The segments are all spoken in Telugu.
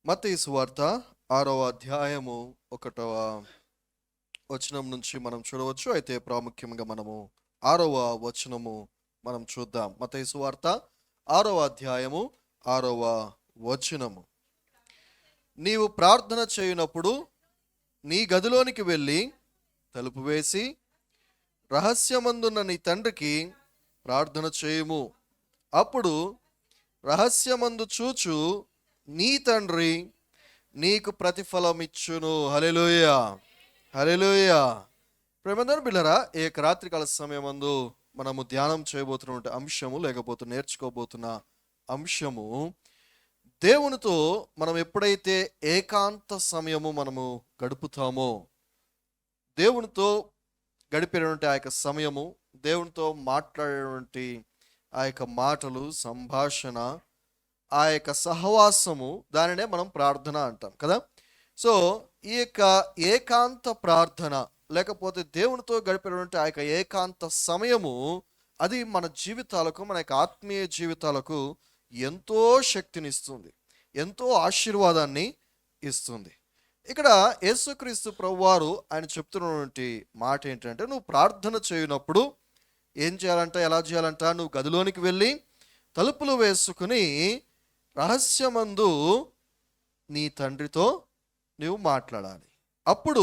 మత్తయి సువార్త 6వ అధ్యాయము 1వ వచనం నుంచి మనం చూడవచ్చు. అయితే ప్రాముఖ్యంగా మనము 6వ వచనము మనం చూద్దాం. మత్తయి సువార్త 6వ అధ్యాయము 6వ వచనము. నీవు ప్రార్థన చేయునప్పుడు నీ గదిలోనికి వెళ్ళి తలుపు వేసి రహస్యమందున్న నీ తండ్రికి ప్రార్థన చేయుము. అప్పుడు రహస్యమందు చూచు నీ తండ్రి నీకు ప్రతిఫలమిచ్చును. హల్లెలూయా, హల్లెలూయా. ప్రేమందరూ బిళ్ళరా, ఈ రాత్రికాల సమయమందు మనము ధ్యానం చేయబోతున్న అంశము, లేకపోతే నేర్చుకోబోతున్న అంశము, దేవునితో మనం ఎప్పుడైతే ఏకాంత సమయము మనము గడుపుతామో, దేవునితో గడిపేటువంటి ఆ యొక్క సమయము, దేవునితో మాట్లాడేటువంటి ఆ యొక్క మాటలు, సంభాషణ, ఆ యొక్క సహవాసము, దానినే మనం ప్రార్థన అంటాం కదా. సో ఈ యొక్క ఏకాంత ప్రార్థన, లేకపోతే దేవునితో గడిపేటువంటి ఆ యొక్క ఏకాంత సమయము, అది మన జీవితాలకు, మన యొక్క ఆత్మీయ జీవితాలకు ఎంతో శక్తినిస్తుంది, ఎంతో ఆశీర్వాదాన్ని ఇస్తుంది. ఇక్కడ యేసుక్రీస్తు ప్రభువారు ఆయన చెప్తున్నటువంటి మాట ఏంటంటే, నువ్వు ప్రార్థన చేయనప్పుడు ఏం చేయాలంట, ఎలా చేయాలంట? నువ్వు గదిలోనికి వెళ్ళి తలుపులు వేసుకుని రహస్యమందు నీ తండ్రితో నీవు మాట్లాడాలి. అప్పుడు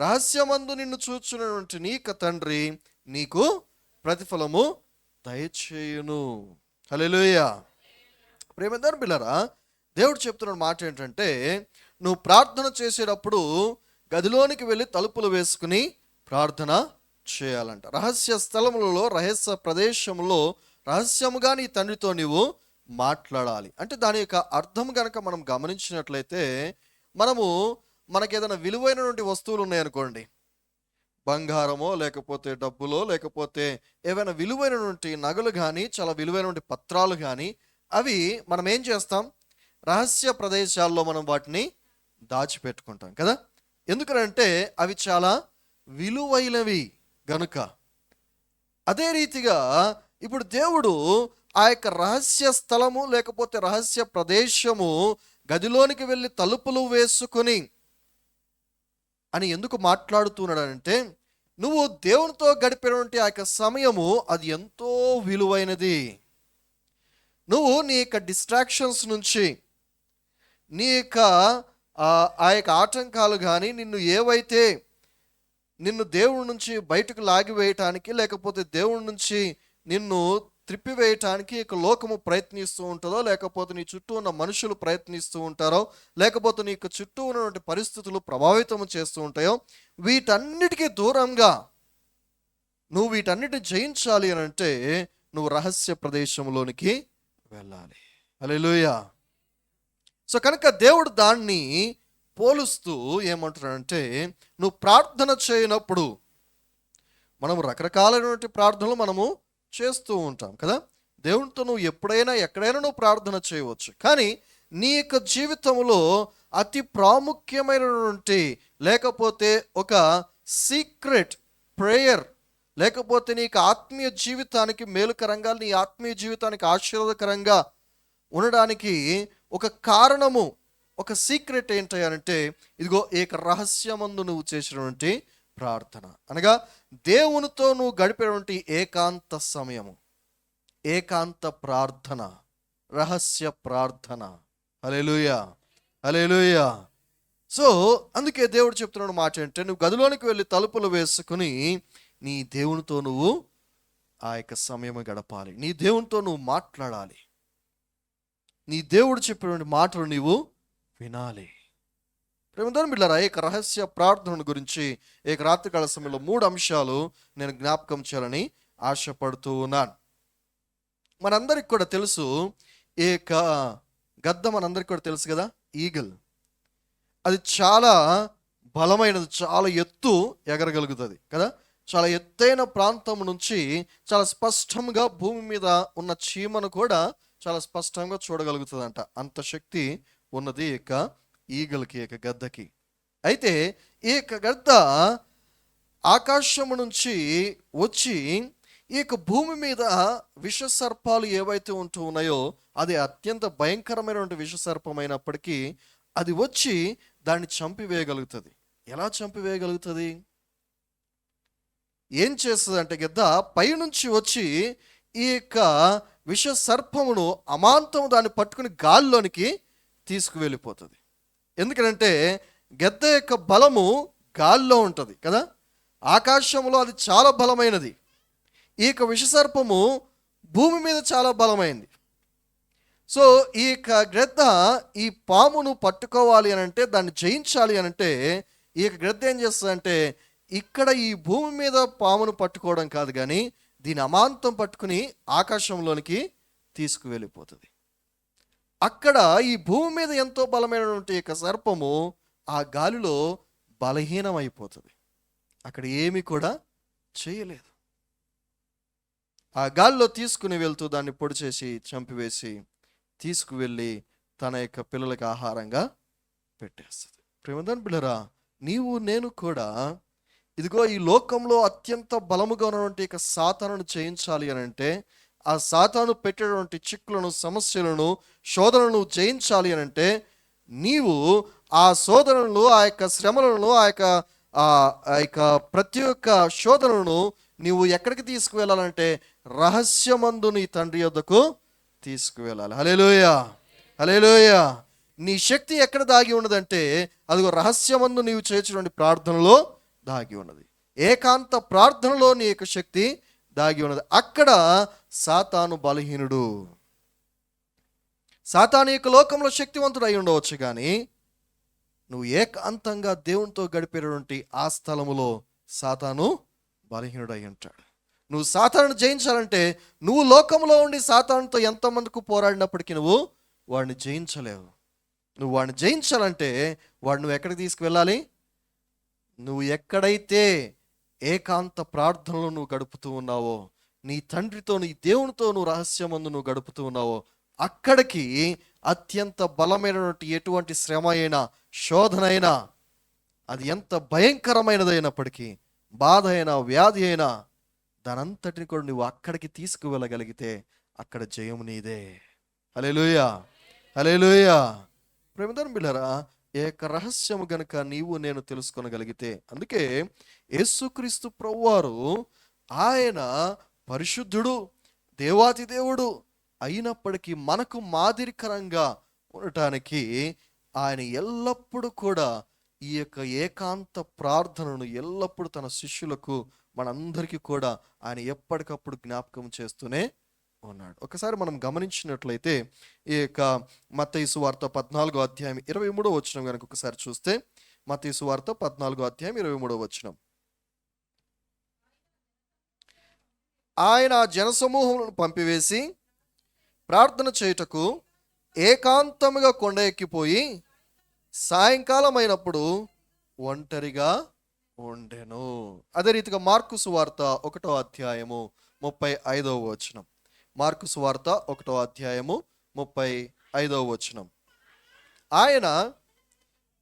రహస్యమందు నిన్ను చూచున్నటువంటి నీకు తండ్రి నీకు ప్రతిఫలము దయచేయును. హల్లెలూయా. ప్రేమందరూ బిళ్ళరా, దేవుడు చెప్తున్న మాట ఏంటంటే, నువ్వు ప్రార్థన చేసేటప్పుడు గదిలోనికి వెళ్ళి తలుపులు వేసుకుని ప్రార్థన చేయాలంట. రహస్య స్థలములలో, రహస్య ప్రదేశంలో రహస్యముగా నీ తండ్రితో నీవు మాట్లాడాలి. అంటే దాని యొక్క అర్థం కనుక మనం గమనించినట్లయితే, మనకి ఏదైనా విలువైనటువంటి వస్తువులు ఉన్నాయనుకోండి, బంగారమో, లేకపోతే డబ్బులో, లేకపోతే ఏవైనా విలువైనటువంటి నగలు కానీ, చాలా విలువైనటువంటి పత్రాలు కానీ, అవి మనం ఏం చేస్తాం? రహస్య ప్రదేశాల్లో మనం వాటిని దాచిపెట్టుకుంటాం కదా. ఎందుకంటే అవి చాలా విలువైనవి గనుక. అదే రీతిగా ఇప్పుడు దేవుడు ఆ యొక్క రహస్య స్థలము, లేకపోతే రహస్య ప్రదేశము, గదిలోనికి వెళ్ళి తలుపులు వేసుకుని అని ఎందుకు మాట్లాడుతున్నాడంటే, నువ్వు దేవునితో గడిపేటువంటి ఆ యొక్క సమయము అది ఎంతో విలువైనది. నువ్వు నీ యొక్క డిస్ట్రాక్షన్స్ నుంచి, నీ యొక్క ఆ యొక్క ఆటంకాలు కానీ, నిన్ను దేవుడి నుంచి బయటకు లాగివేయటానికి, లేకపోతే దేవుడి నుంచి నిన్ను త్రిప్పివేయటానికి ఇక లోకము ప్రయత్నిస్తూ ఉంటుందో, లేకపోతే నీ చుట్టూ ఉన్న మనుషులు ప్రయత్నిస్తూ ఉంటారో, లేకపోతే నీకు చుట్టూ ఉన్నటువంటి పరిస్థితులు ప్రభావితం చేస్తూ ఉంటాయో, వీటన్నిటికీ దూరంగా నువ్వు వీటన్నిటిని జయించాలి అని అంటే నువ్వు రహస్య ప్రదేశంలోనికి వెళ్ళాలి. హల్లెలూయా. సో కనుక దేవుడు దాన్ని పోలుస్తూ ఏమంటున్నాడంటే, నువ్వు ప్రార్థన చేయనప్పుడు, మనము రకరకాలైనటువంటి ప్రార్థనలు మనము చేస్తూ ఉంటాం కదా. దేవునితో నువ్వు ఎప్పుడైనా ఎక్కడైనా నువ్వు ప్రార్థన చేయవచ్చు. కానీ నీ యొక్క జీవితంలో అతి ప్రాముఖ్యమైనటువంటి, లేకపోతే ఒక సీక్రెట్ ప్రేయర్, లేకపోతే నీకు ఆత్మీయ జీవితానికి మేలుకరంగా, నీ ఆత్మీయ జీవితానికి ఆశీర్వాదకరంగా ఉండడానికి ఒక కారణము, ఒక సీక్రెట్ ఏంటంటే, ఇదిగో ఏక రహస్యమందు నువ్వు చేసినటువంటి ప్రార్థన, అనగా దేవునితో నువ్వు గడిపేటువంటి ఏకాంత సమయము, ఏకాంత ప్రార్థన, రహస్య ప్రార్థన. హల్లెలూయా, హల్లెలూయా. సో అందుకే దేవుడు చెప్తున్నాడు మాట ఏంటంటే, నువ్వు గదిలోనికి వెళ్ళి తలుపులు వేసుకుని నీ దేవునితో నువ్వు ఆ యొక్క సమయం గడపాలి. నీ దేవునితో నువ్వు మాట్లాడాలి. నీ దేవుడు చెప్పినటువంటి మాటలు నీవు వినాలి. ప్రేమదేవుని బిడ్డలారా, ఏక రహస్య ప్రార్థన గురించి ఏక రాత్రికాల సమయంలో 3 అంశాలు నేను జ్ఞాపకం చేయాలని ఆశపడుతూ ఉన్నాను. మనందరికి కూడా తెలుసు, ఏక గద్ద మనందరికి కూడా తెలుసు కదా, ఈగల్. అది చాలా బలమైనది, చాలా ఎత్తు ఎగరగలుగుతుంది కదా. చాలా ఎత్తైన ప్రాంతం నుంచి చాలా స్పష్టంగా భూమి మీద ఉన్న చీమను కూడా చాలా స్పష్టంగా చూడగలుగుతుందంట. అంత శక్తి ఉన్నది ఈ యొక్క ఈగలకి, ఈ యొక్క గద్దకి. అయితే ఈ యొక్క గద్ద ఆకాశము నుంచి వచ్చి ఈ యొక్క భూమి మీద విష సర్పాలు ఏవైతే ఉంటూ ఉన్నాయో అది అత్యంత భయంకరమైనటువంటి విష సర్పమైనప్పటికీ అది వచ్చి దాన్ని చంపివేయగలుగుతుంది. ఎలా చంపివేయగలుగుతుంది? ఏం చేస్తుంది అంటే గద్ద పైనుంచి వచ్చి ఈ యొక్క విష సర్పమును అమాంతం దాన్ని పట్టుకుని గాల్లోనికి తీసుకువెళ్ళిపోతుంది. ఎందుకంటే గద్ద యొక్క బలము గాల్లో ఉంటుంది కదా, ఆకాశంలో అది చాలా బలమైనది. ఈ యొక్క విషసర్పము భూమి మీద చాలా బలమైంది. సో ఈ యొక్క గ్రద్ద ఈ పామును పట్టుకోవాలి అని అంటే, దాన్ని జయించాలి అని అంటే, ఈ యొక్క గ్రద్ద ఏం చేస్తుందంటే ఇక్కడ ఈ భూమి మీద పామును పట్టుకోవడం కాదు కానీ దీని అమాంతం పట్టుకుని ఆకాశంలోనికి తీసుకువెళ్ళిపోతుంది. అక్కడ ఈ భూమి మీద ఎంతో బలమైనటువంటి యొక్క సర్పము ఆ గాలిలో బలహీనమైపోతుంది. అక్కడ ఏమీ కూడా చేయలేదు. ఆ గాలిలో తీసుకుని వెళ్తూ దాన్ని పొడి చేసి చంపివేసి తీసుకువెళ్ళి తన యొక్క పిల్లలకి ఆహారంగా పెట్టేస్తుంది. ప్రేమదాని పిల్లరా, నీవు నేను కూడా ఇదిగో ఈ లోకంలో అత్యంత బలముగా ఉన్నటువంటి యొక్క సాతానును జయించాలి అని అంటే, ఆ సాతాను పెట్టేటువంటి చిక్కులను, సమస్యలను, శోధనలను జయించాలి అని అంటే నీవు ఆ శోధనలను, ఆ యొక్క శ్రమలను, ఆ యొక్క ప్రతి ఒక్క శోధనలను నీవు ఎక్కడికి తీసుకువెళ్ళాలంటే రహస్యమందు నీ తండ్రి యొద్దకు తీసుకువెళ్ళాలి. హల్లెలూయా, హల్లెలూయా. నీ శక్తి ఎక్కడ దాగి ఉన్నదంటే అదిగో రహస్యమందు నీవు చేసేటువంటి ప్రార్థనలో దాగి ఉన్నది. ఏకాంత ప్రార్థనలో నీ యొక్క శక్తి దాగి ఉన్నది. అక్కడ సాతాను బలహీనుడు. సాతాను యొక్క లోకంలో శక్తివంతుడు అయి ఉండవచ్చు కానీ నువ్వు ఏకాంతంగా దేవునితో గడిపేటువంటి ఆ స్థలములో సాతాను బలహీనుడు అయి ఉంటాడు. నువ్వు సాతాను జయించాలంటే నువ్వు లోకంలో ఉండి సాతానుతో ఎంతమందికి పోరాడినప్పటికీ నువ్వు వాడిని జయించలేవు. నువ్వు వాడిని జయించాలంటే వాడు నువ్వు ఎక్కడికి తీసుకువెళ్ళాలి? నువ్వు ఎక్కడైతే ఏకాంత ప్రార్థనలో నువ్వు గడుపుతూ ఉన్నావో, నీ తండ్రితో, నీ దేవునితో నువ్వు రహస్యమందు నువ్వు గడుపుతూ ఉన్నావో, అక్కడికి అత్యంత బలమైనటువంటి ఎటువంటి శ్రమ అయినా, శోధన అయినా, అది ఎంత భయంకరమైనదైనప్పటికీ, బాధ అయినా, వ్యాధి అయినా, దానంతటిని కూడా నువ్వు అక్కడికి తీసుకువెళ్ళగలిగితే అక్కడ జయము నీదే. హల్లెలూయా, హల్లెలూయా. ప్రేమదాని బిడ్డలారా, ఏక రహస్యము గనుక నీవు నేను తెలుసుకొనగలిగితే, అందుకే యేసుక్రీస్తు ప్రభువారు ఆయన పరిశుద్ధుడు, దేవాతి దేవుడు అయినప్పటికీ మనకు మాదిరికరంగా ఉండటానికి ఆయన ఎల్లప్పుడూ కూడా ఈ యొక్క ఏకాంత ప్రార్థనను ఎల్లప్పుడూ తన శిష్యులకు, మనందరికీ కూడా ఆయన ఎప్పటికప్పుడు జ్ఞాపకం చేస్తూనే ఉన్నాడు. ఒకసారి మనం గమనించినట్లయితే ఈ యొక్క మత్తయి సువార్త 14వ అధ్యాయం 23వ వచనం కనుక ఒకసారి చూస్తే, మత్తయి సువార్త 14వ అధ్యాయం 23వ వచనం. ఆయన జనసమూహములను పంపివేసి ప్రార్థన చేయుటకు ఏకాంతముగా కొండ ఎక్కిపోయి సాయంకాలం అయినప్పుడు ఒంటరిగా ఉండెను. అదే రీతిగా మార్కు సువార్త 1వ అధ్యాయము 35వ వచనం. మార్కు సువార్త 1వ అధ్యాయము 35వ వచనం. ఆయన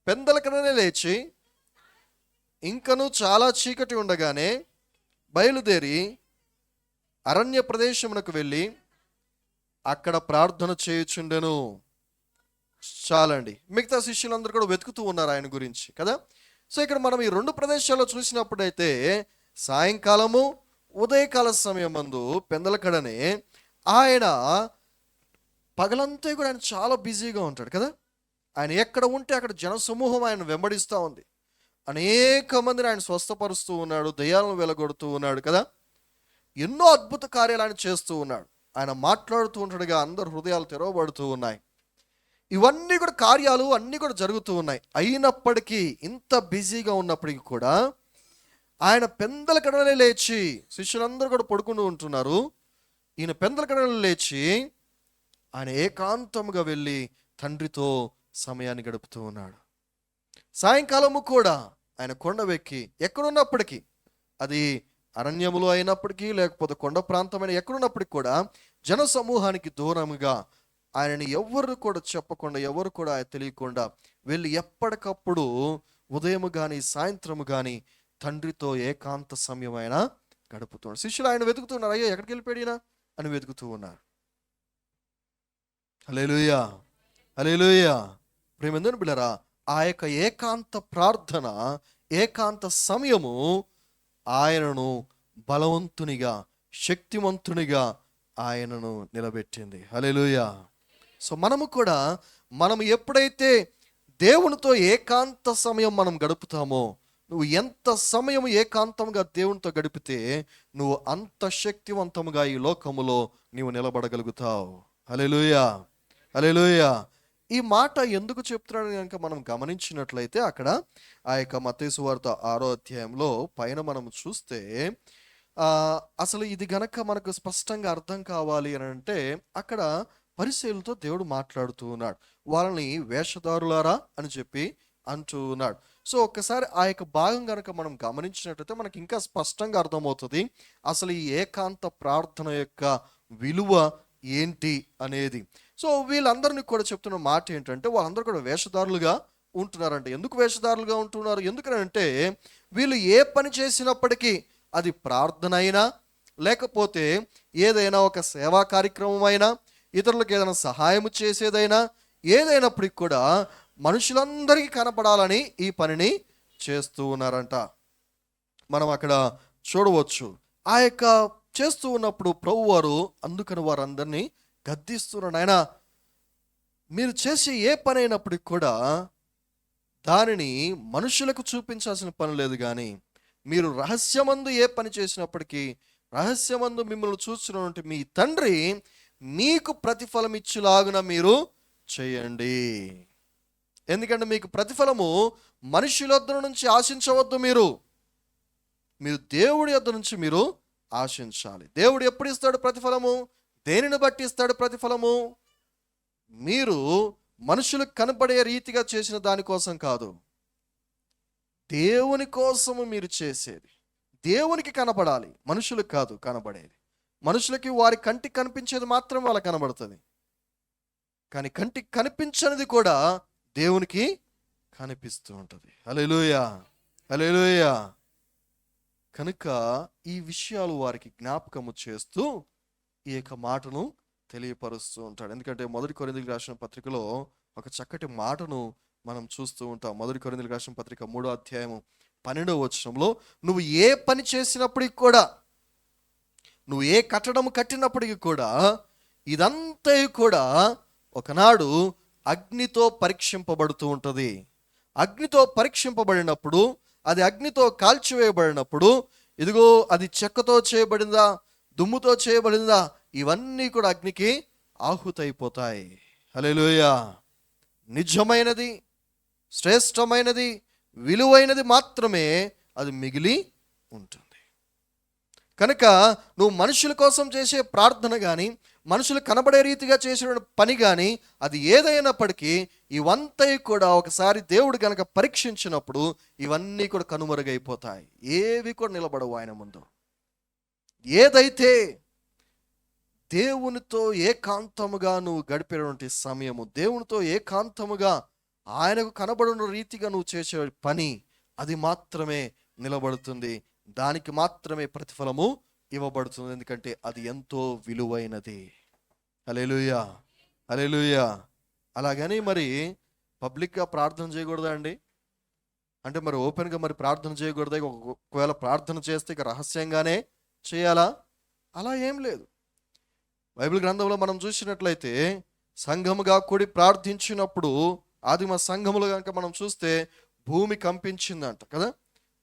పెందలకడనే లేచి ఇంకను చాలా చీకటి ఉండగానే బయలుదేరి అరణ్య ప్రదేశమునకు వెళ్ళి అక్కడ ప్రార్థన చేయుచుండెను. చాలండి, మిగతా శిష్యులందరూ కూడా వెతుకుతూ ఉన్నారు ఆయన గురించి కదా. సో ఇక్కడ మనం ఈ రెండు ప్రదేశాల్లో చూసినప్పుడైతే సాయంకాలము, ఉదయకాల సమయం మందు పెందలకడనే ఆయన పగలంతా కూడా ఆయన చాలా బిజీగా ఉంటాడు కదా. ఆయన ఎక్కడ ఉంటే అక్కడ జనసమూహం ఆయన వెంబడిస్తూ ఉంది. అనేక మందిని ఆయన స్వస్థపరుస్తూ ఉన్నాడు, దయ్యాలను వెలగొడుతూ ఉన్నాడు కదా. ఎన్నో అద్భుత కార్యాలు ఆయన చేస్తూ ఉన్నాడు. ఆయన మాట్లాడుతూ ఉంటాడుగా, అందరు హృదయాలు తెరవబడుతూ ఉన్నాయి. ఇవన్నీ కూడా కార్యాలు అన్నీ కూడా జరుగుతూ ఉన్నాయి. అయినప్పటికీ, ఇంత బిజీగా ఉన్నప్పటికీ కూడా ఆయన పెందలకడనే లేచి, శిష్యులందరూ కూడా పడుకుంటూ ఉంటున్నారు, ఈయన పెందలకడనే లేచి ఆయన ఏకాంతముగా వెళ్ళి తండ్రితో సమయాన్ని గడుపుతూ ఉన్నాడు. సాయంకాలము కూడా ఆయన కొండ వెక్కి ఎక్కడున్నప్పటికీ, అది అరణ్యములో అయినప్పటికీ లేకపోతే కొండ ప్రాంతమైన ఎక్కడున్నప్పటికీ కూడా జన సమూహానికి దూరముగా ఆయనని ఎవరు కూడా చెప్పకుండా, ఎవరు కూడా ఆయన తెలియకుండా వెళ్ళి ఎప్పటికప్పుడు ఉదయము కానీ సాయంత్రము కానీ తండ్రితో ఏకాంత సమయం ఆయన గడుపుతున్నాడు. శిష్యులు ఆయన వెతుకుతున్నారు, అయ్యో ఎక్కడికి వెళ్ళిపోయాడినా అని వెతుకుతూ ఉన్నారు. హల్లెలూయా, హల్లెలూయా. ప్రేమందని బిడ్డలారా, ఆ యొక్క ఏకాంత ప్రార్థన, ఏకాంత సమయము ఆయనను బలవంతునిగా, శక్తివంతునిగా ఆయనను నిలబెట్టింది. హల్లెలూయా. సో మనము ఎప్పుడైతే దేవునితో ఏకాంత సమయం మనం గడుపుతామో, నువ్వు ఎంత సమయం ఏకాంతంగా దేవునితో గడిపితే నువ్వు అంత శక్తివంతముగా ఈ లోకములో నీవు నిలబడగలుగుతావు. హల్లెలూయా, హల్లెలూయా. ఈ మాట ఎందుకు చెప్తున్నాడు కనుక మనం గమనించినట్లయితే, అక్కడ ఆ యొక్క మత్తయి సువార్త 6వ అధ్యాయంలో పైన మనం చూస్తే అసలు ఇది గనక మనకు స్పష్టంగా అర్థం కావాలి అని అంటే, అక్కడ పరిసయ్యులతో దేవుడు మాట్లాడుతూ ఉన్నాడు. వాళ్ళని వేషధారులారా అని చెప్పి అంటూ ఉన్నాడు. సో ఒక్కసారి ఆ యొక్క భాగం కనుక మనం గమనించినట్లయితే మనకి ఇంకా స్పష్టంగా అర్థమవుతుంది అసలు ఈ ఏకాంత ప్రార్థన యొక్క విలువ ఏంటి అనేది. సో వీళ్ళందరినీ కూడా చెప్తున్న మాట ఏంటంటే, వాళ్ళందరూ కూడా వేషధారులుగా ఉంటున్నారంటే. ఎందుకు వేషధారులుగా ఉంటున్నారు? ఎందుకంటే వీళ్ళు ఏ పని చేసినప్పటికీ, అది ప్రార్థన అయినా, లేకపోతే ఏదైనా ఒక సేవా కార్యక్రమం అయినా, ఇతరులకు ఏదైనా సహాయం చేసేదైనా, ఏదైనప్పటికి కూడా మనుషులందరికీ కనపడాలని ఈ పనిని చేస్తూ ఉన్నారంట. మనం అక్కడ చూడవచ్చు. ఆ యొక్క చేస్తూ ఉన్నప్పుడు ప్రభువారు అందుకని వారందరినీ గద్దిస్తున్నాడు. ఆయన, మీరు చేసే ఏ పని అయినప్పటికి కూడా దానిని మనుషులకు చూపించాల్సిన పని లేదు, కానీ మీరు రహస్యమందు ఏ పని చేసినప్పటికీ, రహస్యమందు మిమ్మల్ని చూస్తున్నటువంటి మీ తండ్రి మీకు ప్రతిఫలం ఇచ్చులాగున మీరు చేయండి. ఎందుకంటే మీకు ప్రతిఫలము మనుషుల యొద్ద నుంచి ఆశించవద్దు, మీరు దేవుడి యొద్ద నుంచి మీరు ఆశించాలి. దేవుడు ఎప్పుడు ఇస్తాడు ప్రతిఫలము? దేనిని బట్టి ఇస్తాడు ప్రతిఫలము? మీరు మనుషులకు కనపడే రీతిగా చేసిన దానికోసం కాదు, దేవుని కోసము మీరు చేసేది. దేవునికి కనపడాలి, మనుషులకు కాదు కనపడేది. మనుషులకి వారి కంటికి కనిపించేది మాత్రం వాళ్ళకి కనబడుతుంది, కానీ కంటికి కనిపించనిది కూడా దేవునికి కనిపిస్తూ ఉంటుంది. హల్లెలూయా, హల్లెలూయా. కనుక ఈ విషయాలు వారికి జ్ఞాపకము చేస్తూ ఈ యొక్క మాటను తెలియపరుస్తూ ఉంటాడు. ఎందుకంటే 1 కొరింథీయులకు రాసిన పత్రికలో ఒక చక్కటి మాటను మనం చూస్తూ ఉంటాం. 1 కొరింథీయులకు రాసిన పత్రిక 3వ అధ్యాయము 12వ వచనంలో, నువ్వు ఏ పని చేసినప్పటికి కూడా, నువ్వు ఏ కట్టడం కట్టినప్పటికీ కూడా, ఇదంతా కూడా ఒకనాడు అగ్నితో పరీక్షింపబడుతూ ఉంటుంది. అగ్నితో పరీక్షింపబడినప్పుడు, అది అగ్నితో కాల్చివేయబడినప్పుడు, ఇదిగో అది చెక్కతో చేయబడిందా, దుమ్ముతో చేయబడిందా, ఇవన్నీ కూడా అగ్నికి ఆహుతైపోతాయి. హల్లెలూయా. నిజమైనది, శ్రేష్టమైనది, విలువైనది మాత్రమే అది మిగిలి ఉంటుంది. కనుక నువ్వు మనుషుల కోసం చేసే ప్రార్థన కానీ, మనుషులు కనబడే రీతిగా చేసిన పని కానీ, అది ఏదైనప్పటికీ ఇవంతా కూడా ఒకసారి దేవుడు కనుక పరీక్షించినప్పుడు ఇవన్నీ కూడా కనుమరుగైపోతాయి. ఏవి కూడా నిలబడవు ఆయన ముందు. ఏదైతే దేవునితో ఏకాంతముగా నువ్వు గడిపేటువంటి సమయము, దేవునితో ఏకాంతముగా ఆయనకు కనబడిన రీతిగా నువ్వు చేసే పని, అది మాత్రమే నిలబడుతుంది. దానికి మాత్రమే ప్రతిఫలము ఇవ్వబడుతుంది. ఎందుకంటే అది ఎంతో విలువైనది. హల్లెలూయా, హల్లెలూయా. అలాగని మరి పబ్లిక్గా ప్రార్థన చేయకూడదా అండి? అంటే మరి ఓపెన్గా మరి ప్రార్థన చేయకూడదా? ఒకవేళ ప్రార్థన చేస్తే ఇక రహస్యంగానే చేయాలా? అలా ఏం లేదు. బైబిల్ గ్రంథంలో మనం చూసినట్లయితే సంఘముగా కూడి ప్రార్థించినప్పుడు, ఆదిమ సంఘములు కనుక మనం చూస్తే భూమి కంపించిందంట కదా.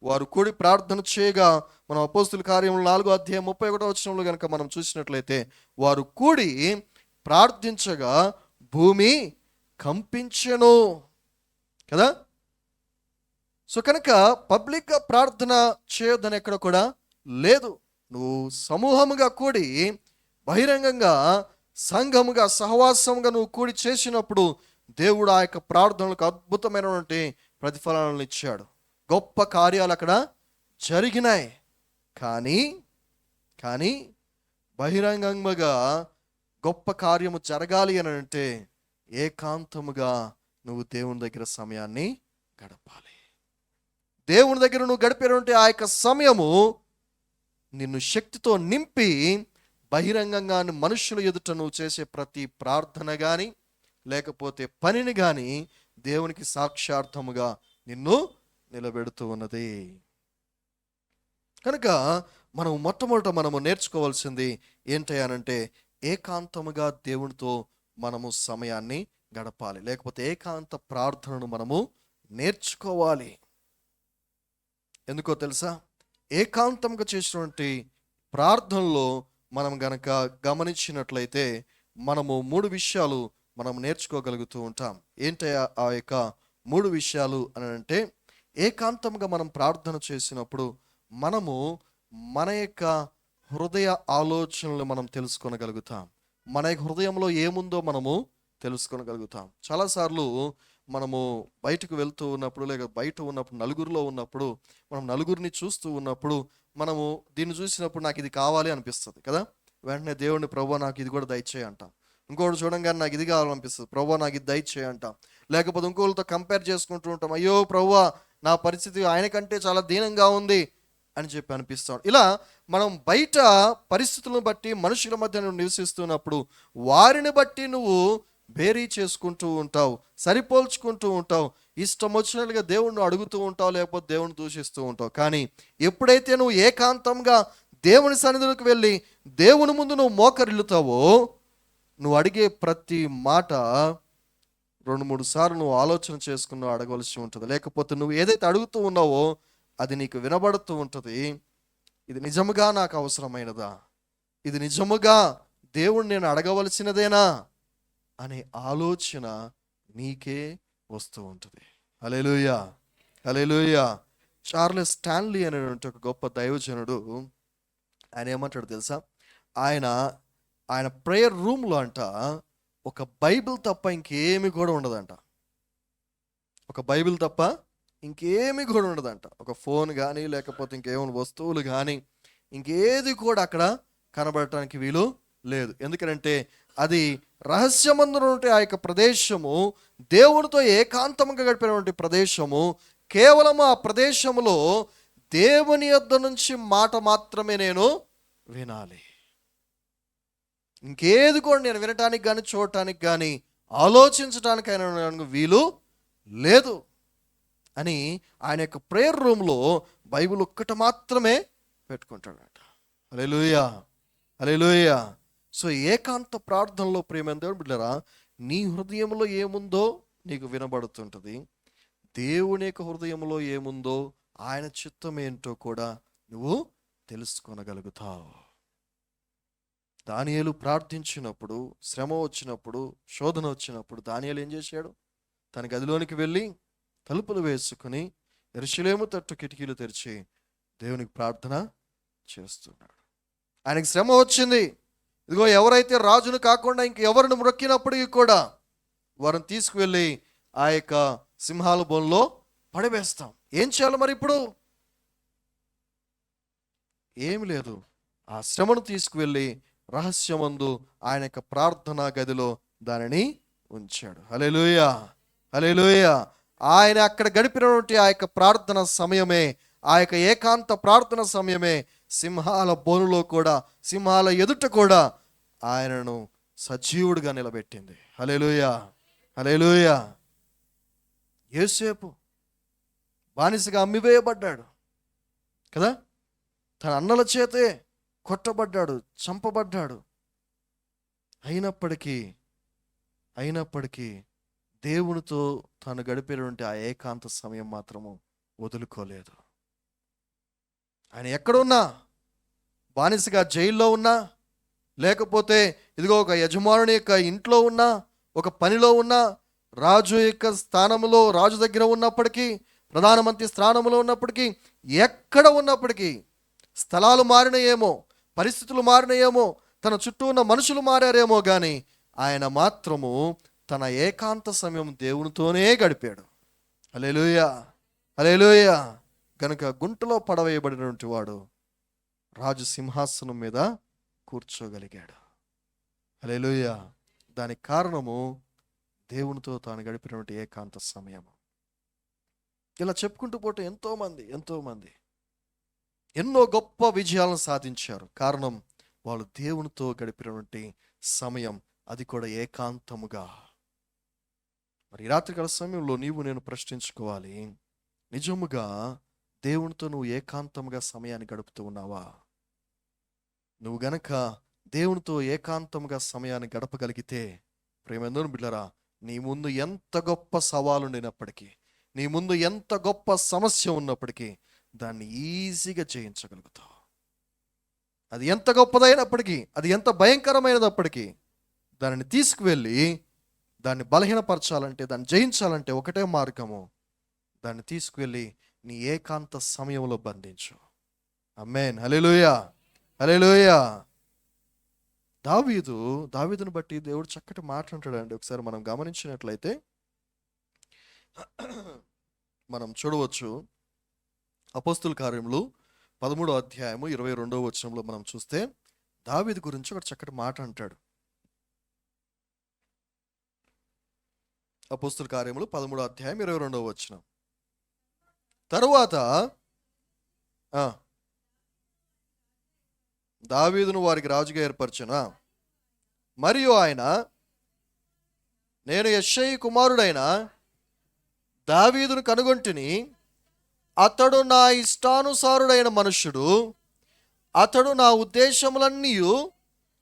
వారు కూడి ప్రార్థన చేయగా, మనం అపోస్తుల కార్యములు 4వ అధ్యాయం 31వ వచనంలో కనుక మనం చూసినట్లయితే, వారు కూడి ప్రార్థించగా భూమి కంపించెను కదా. సో కనుక పబ్లిక్గా ప్రార్థన చేయొద్దని ఎక్కడ కూడా లేదు. నువ్వు సమూహముగా కూడి బహిరంగంగా సంఘముగా సహవాసముగా నువ్వు కూడి చేసినప్పుడు దేవుడు ఆ యొక్క ప్రార్థనలకు అద్భుతమైనటువంటి ప్రతిఫలాలను ఇచ్చాడు. గొప్ప కార్యాలు అక్కడ జరిగినాయి. కానీ బహిరంగంగా గొప్ప కార్యము జరగాలి అని అంటే ఏకాంతముగా నువ్వు దేవుని దగ్గర సమయాన్ని గడపాలి. దేవుని దగ్గర నువ్వు గడిపేటువంటి ఆ యొక్క సమయము నిన్ను శక్తితో నింపి బహిరంగంగా మనుషుల ఎదుట నువ్వు చేసే ప్రతి ప్రార్థన కానీ లేకపోతే పనిని కానీ దేవునికి సాక్షార్థముగా నిన్ను నిలబెడుతూ ఉన్నది. కనుక మనం మొట్టమొదట మనము నేర్చుకోవాల్సింది ఏంటంటే ఏకాంతముగా దేవునితో మనము సమయాన్ని గడపాలి, లేకపోతే ఏకాంత ప్రార్థనను మనము నేర్చుకోవాలి. ఎందుకో తెలుసా? ఏకాంతంగా చేసినటువంటి ప్రార్థనలో మనం గనక గమనించినట్లయితే మనము 3 విషయాలు మనం నేర్చుకోగలుగుతూ ఉంటాం. ఏంటి ఆ యొక్క 3 విషయాలు అని అంటే, ఏకాంతంగా మనం ప్రార్థన చేసినప్పుడు మనము మన యొక్క హృదయ ఆలోచనలు మనం తెలుసుకోగలుగుతాం. మన యొక్క హృదయంలో ఏముందో మనము తెలుసుకోగలుగుతాం. చాలాసార్లు మనము బయటకు వెళ్తూ ఉన్నప్పుడు లేక బయట ఉన్నప్పుడు నలుగురిలో ఉన్నప్పుడు మనం నలుగురిని చూస్తూ ఉన్నప్పుడు మనము దీన్ని చూసినప్పుడు నాకు ఇది కావాలి అనిపిస్తుంది కదా. వెంటనే దేవుడిని ప్రభువా నాకు ఇది కూడా దయచేయి అంటాం. ఇంకోటి చూడంగానే నాకు ఇది కావాలనిపిస్తుంది, ప్రభువా నాకు ఇది దయచేయి అంటాం. లేకపోతే ఇంకోళ్ళతో కంపేర్ చేసుకుంటూ ఉంటాం, అయ్యో ప్రభువా నా పరిస్థితి ఆయన కంటే చాలా దీనంగా ఉంది అని చెప్పి అనిపిస్తాం. ఇలా మనం బయట పరిస్థితులను బట్టి మనుషుల మధ్య నువ్వు నివసిస్తున్నప్పుడు వారిని బట్టి నువ్వు బేరీ చేసుకుంటూ ఉంటావు, సరిపోల్చుకుంటూ ఉంటావు, ఇష్టం వచ్చినట్లుగా దేవుణ్ణి అడుగుతూ ఉంటావు, లేకపోతే దేవుని దూషిస్తూ ఉంటావు. కానీ ఎప్పుడైతే నువ్వు ఏకాంతంగా దేవుని సన్నిధిలోకి వెళ్ళి దేవుని ముందు నువ్వు మోకరిల్లుతావో నువ్వు అడిగే ప్రతి మాట 2-3 సార్లు నువ్వు ఆలోచన చేసుకుని అడగవలసి ఉంటుంది. లేకపోతే నువ్వు ఏదైతే అడుగుతూ ఉన్నావో అది నీకు వినబడుతూ ఉంటుంది. ఇది నిజముగా నాకు అవసరమైనదా, ఇది నిజముగా దేవుణ్ణి నేను అడగవలసినదేనా అనే ఆలోచన నీకే వస్తూ ఉంటుంది. హల్లెలూయా, హల్లెలూయా. చార్లెస్ స్టాన్లీ అనేటువంటి ఒక గొప్ప దైవజనుడు, ఆయన ఏమంటాడు తెలుసా? ఆయన ప్రేయర్ రూమ్లో అంట ఒక బైబిల్ తప్ప ఇంకేమి కూడా ఉండదంట. ఒక బైబిల్ తప్ప ఇంకేమి కూడా ఉండదంట. ఒక ఫోన్ కానీ లేకపోతే ఇంకేమైనా వస్తువులు కానీ ఇంకేది కూడా అక్కడ కనబడటానికి వీలు లేదు. ఎందుకంటే అది రహస్యమందున ఆ యొక్క ప్రదేశము, దేవునితో ఏకాంతంగా గడిపినటువంటి ప్రదేశము. కేవలం ఆ ప్రదేశంలో దేవుని యొద్ద నుంచి మాట మాత్రమే నేను వినాలి, ఇంకేది కూడా నేను వినటానికి కానీ చూడటానికి కానీ ఆలోచించటానికైనా వీలు లేదు అని ఆయన యొక్క ప్రేయర్ రూమ్లో బైబిల్ ఒక్కటి మాత్రమే పెట్టుకుంటాడట. హల్లెలూయా, హల్లెలూయా. సో ఏకాంత ప్రార్థనలో ప్రియమైన దేవుని బిడ్డలారా, నీ హృదయంలో ఏముందో నీకు వినబడుతుంటుంది. దేవుని యొక్క హృదయంలో ఏముందో ఆయన చిత్తం ఏంటో కూడా నువ్వు తెలుసుకోగలుగుతావు. దానియేలు ప్రార్థించినప్పుడు, శ్రమ వచ్చినప్పుడు, శోధన వచ్చినప్పుడు దానియేలు ఏం చేశాడు? తన గదిలోనికి వెళ్ళి తలుపులు వేసుకుని యెరూషలేము తట్టు కిటికీలు తెరిచి దేవునికి ప్రార్థన చేస్తున్నాడు. ఆయనకి శ్రమ వచ్చింది. ఇదిగో ఎవరైతే రాజును కాకుండా ఇంకెవరిని మొక్కినప్పటికీ కూడా వారిని తీసుకువెళ్ళి ఆ యొక్క సింహాల బోన్లో పడవేస్తాం. ఏం చేయాలి మరి ఇప్పుడు? ఏమి లేదు, ఆ శ్రమను తీసుకువెళ్ళి రహస్యమందు ఆయన యొక్క ప్రార్థనా గదిలో దానిని ఉంచాడు. హల్లెలూయా, హల్లెలూయా. ఆయన అక్కడ గడిపినటువంటి ఆ యొక్క ప్రార్థన సమయమే, ఆ యొక్క ఏకాంత ప్రార్థన సమయమే సింహాల బోనులో కూడా, సింహాల ఎదుట కూడా ఆయనను సజీవుడిగా నిలబెట్టింది. హల్లెలూయా, హల్లెలూయా. యోసేపు బానిసగా అమ్మివేయబడ్డాడు కదా, తన అన్నల చేతే కొట్టబడ్డాడు, చంపబడ్డాడు. అయినప్పటికీ దేవునితో తాను గడిపేటువంటి ఆ ఏకాంత సమయం మాత్రము వదులుకోలేదు. ఆయన ఎక్కడున్నా, బానిసగా జైల్లో ఉన్నా, లేకపోతే ఇదిగో ఒక యజమానుని యొక్క ఇంట్లో ఉన్నా, ఒక పనిలో ఉన్నా, రాజు యొక్క స్థానంలో, రాజు దగ్గర ఉన్నప్పటికీ, ప్రధానమంత్రి స్థానంలో ఉన్నప్పటికీ, ఎక్కడ ఉన్నప్పటికీ, స్థలాలు మారినాయేమో, పరిస్థితులు మారినాయేమో, తన చుట్టూ ఉన్న మనుషులు మారారేమో కానీ ఆయన మాత్రము తన ఏకాంత సమయం దేవునితోనే గడిపాడు. హల్లెలూయా, హల్లెలూయా. కనుక గుంటలో పడవేయబడినటువంటి వాడు రాజు సింహాసనం మీద కూర్చోగలిగాడు. హల్లెలూయా. దానికి కారణము దేవునితో తాను గడిపినటువంటి ఏకాంత సమయము. ఇలా చెప్పుకుంటూ పోతే ఎంతోమంది ఎన్నో గొప్ప విజయాలను సాధించారు. కారణం వాళ్ళు దేవునితో గడిపినటువంటి సమయం, అది కూడా ఏకాంతముగా. మరి ఈ రాత్రికాల సమయంలో నీవు నేను ప్రశ్నించుకోవాలి, నిజముగా దేవునితో నువ్వు ఏకాంతముగా సమయాన్ని గడుపుతూ ఉన్నావా? నువ్వు గనక దేవునితో ఏకాంతముగా సమయాన్ని గడపగలిగితే ప్రేమందరూ బిడ్డలారా, నీ ముందు ఎంత గొప్ప సవాలు ఉండినప్పటికీ, నీ ముందు ఎంత గొప్ప సమస్య ఉన్నప్పటికీ దాన్ని ఈజీగా జయించగలుగుతావు. అది ఎంత గొప్పదైనప్పటికీ, అది ఎంత భయంకరమైనదప్పటికీ దానిని తీసుకువెళ్ళి దాన్ని బలహీనపరచాలంటే, దాన్ని జయించాలంటే ఒకటే మార్గము, దాన్ని తీసుకువెళ్ళి నీ ఏకాంత సమయంలో బంధించు. ఆమేన్. హల్లెలూయా, హల్లెలూయా. దావీదును బట్టి దేవుడు చక్కటి మాట అంటాడండి. ఒకసారి మనం గమనించినట్లయితే మనం చూడవచ్చు, అపోస్తుల కార్యములు 13వ అధ్యాయము 22వ వచనంలో మనం చూస్తే దావీదు గురించి ఒక చక్కటి మాట అంటాడు. అపోస్తుల కార్యములు 13వ అధ్యాయం 22వ వచనం. తరువాత దావీదును వారికి రాజుగా ఏర్పరచునా, మరియు ఆయన, నేను యెష్షయి కుమారుడైన దావీదును కనుగొంటిని, అతడు నా ఇష్టానుసారుడైన మనుష్యుడు, అతడు నా ఉద్దేశములన్నీ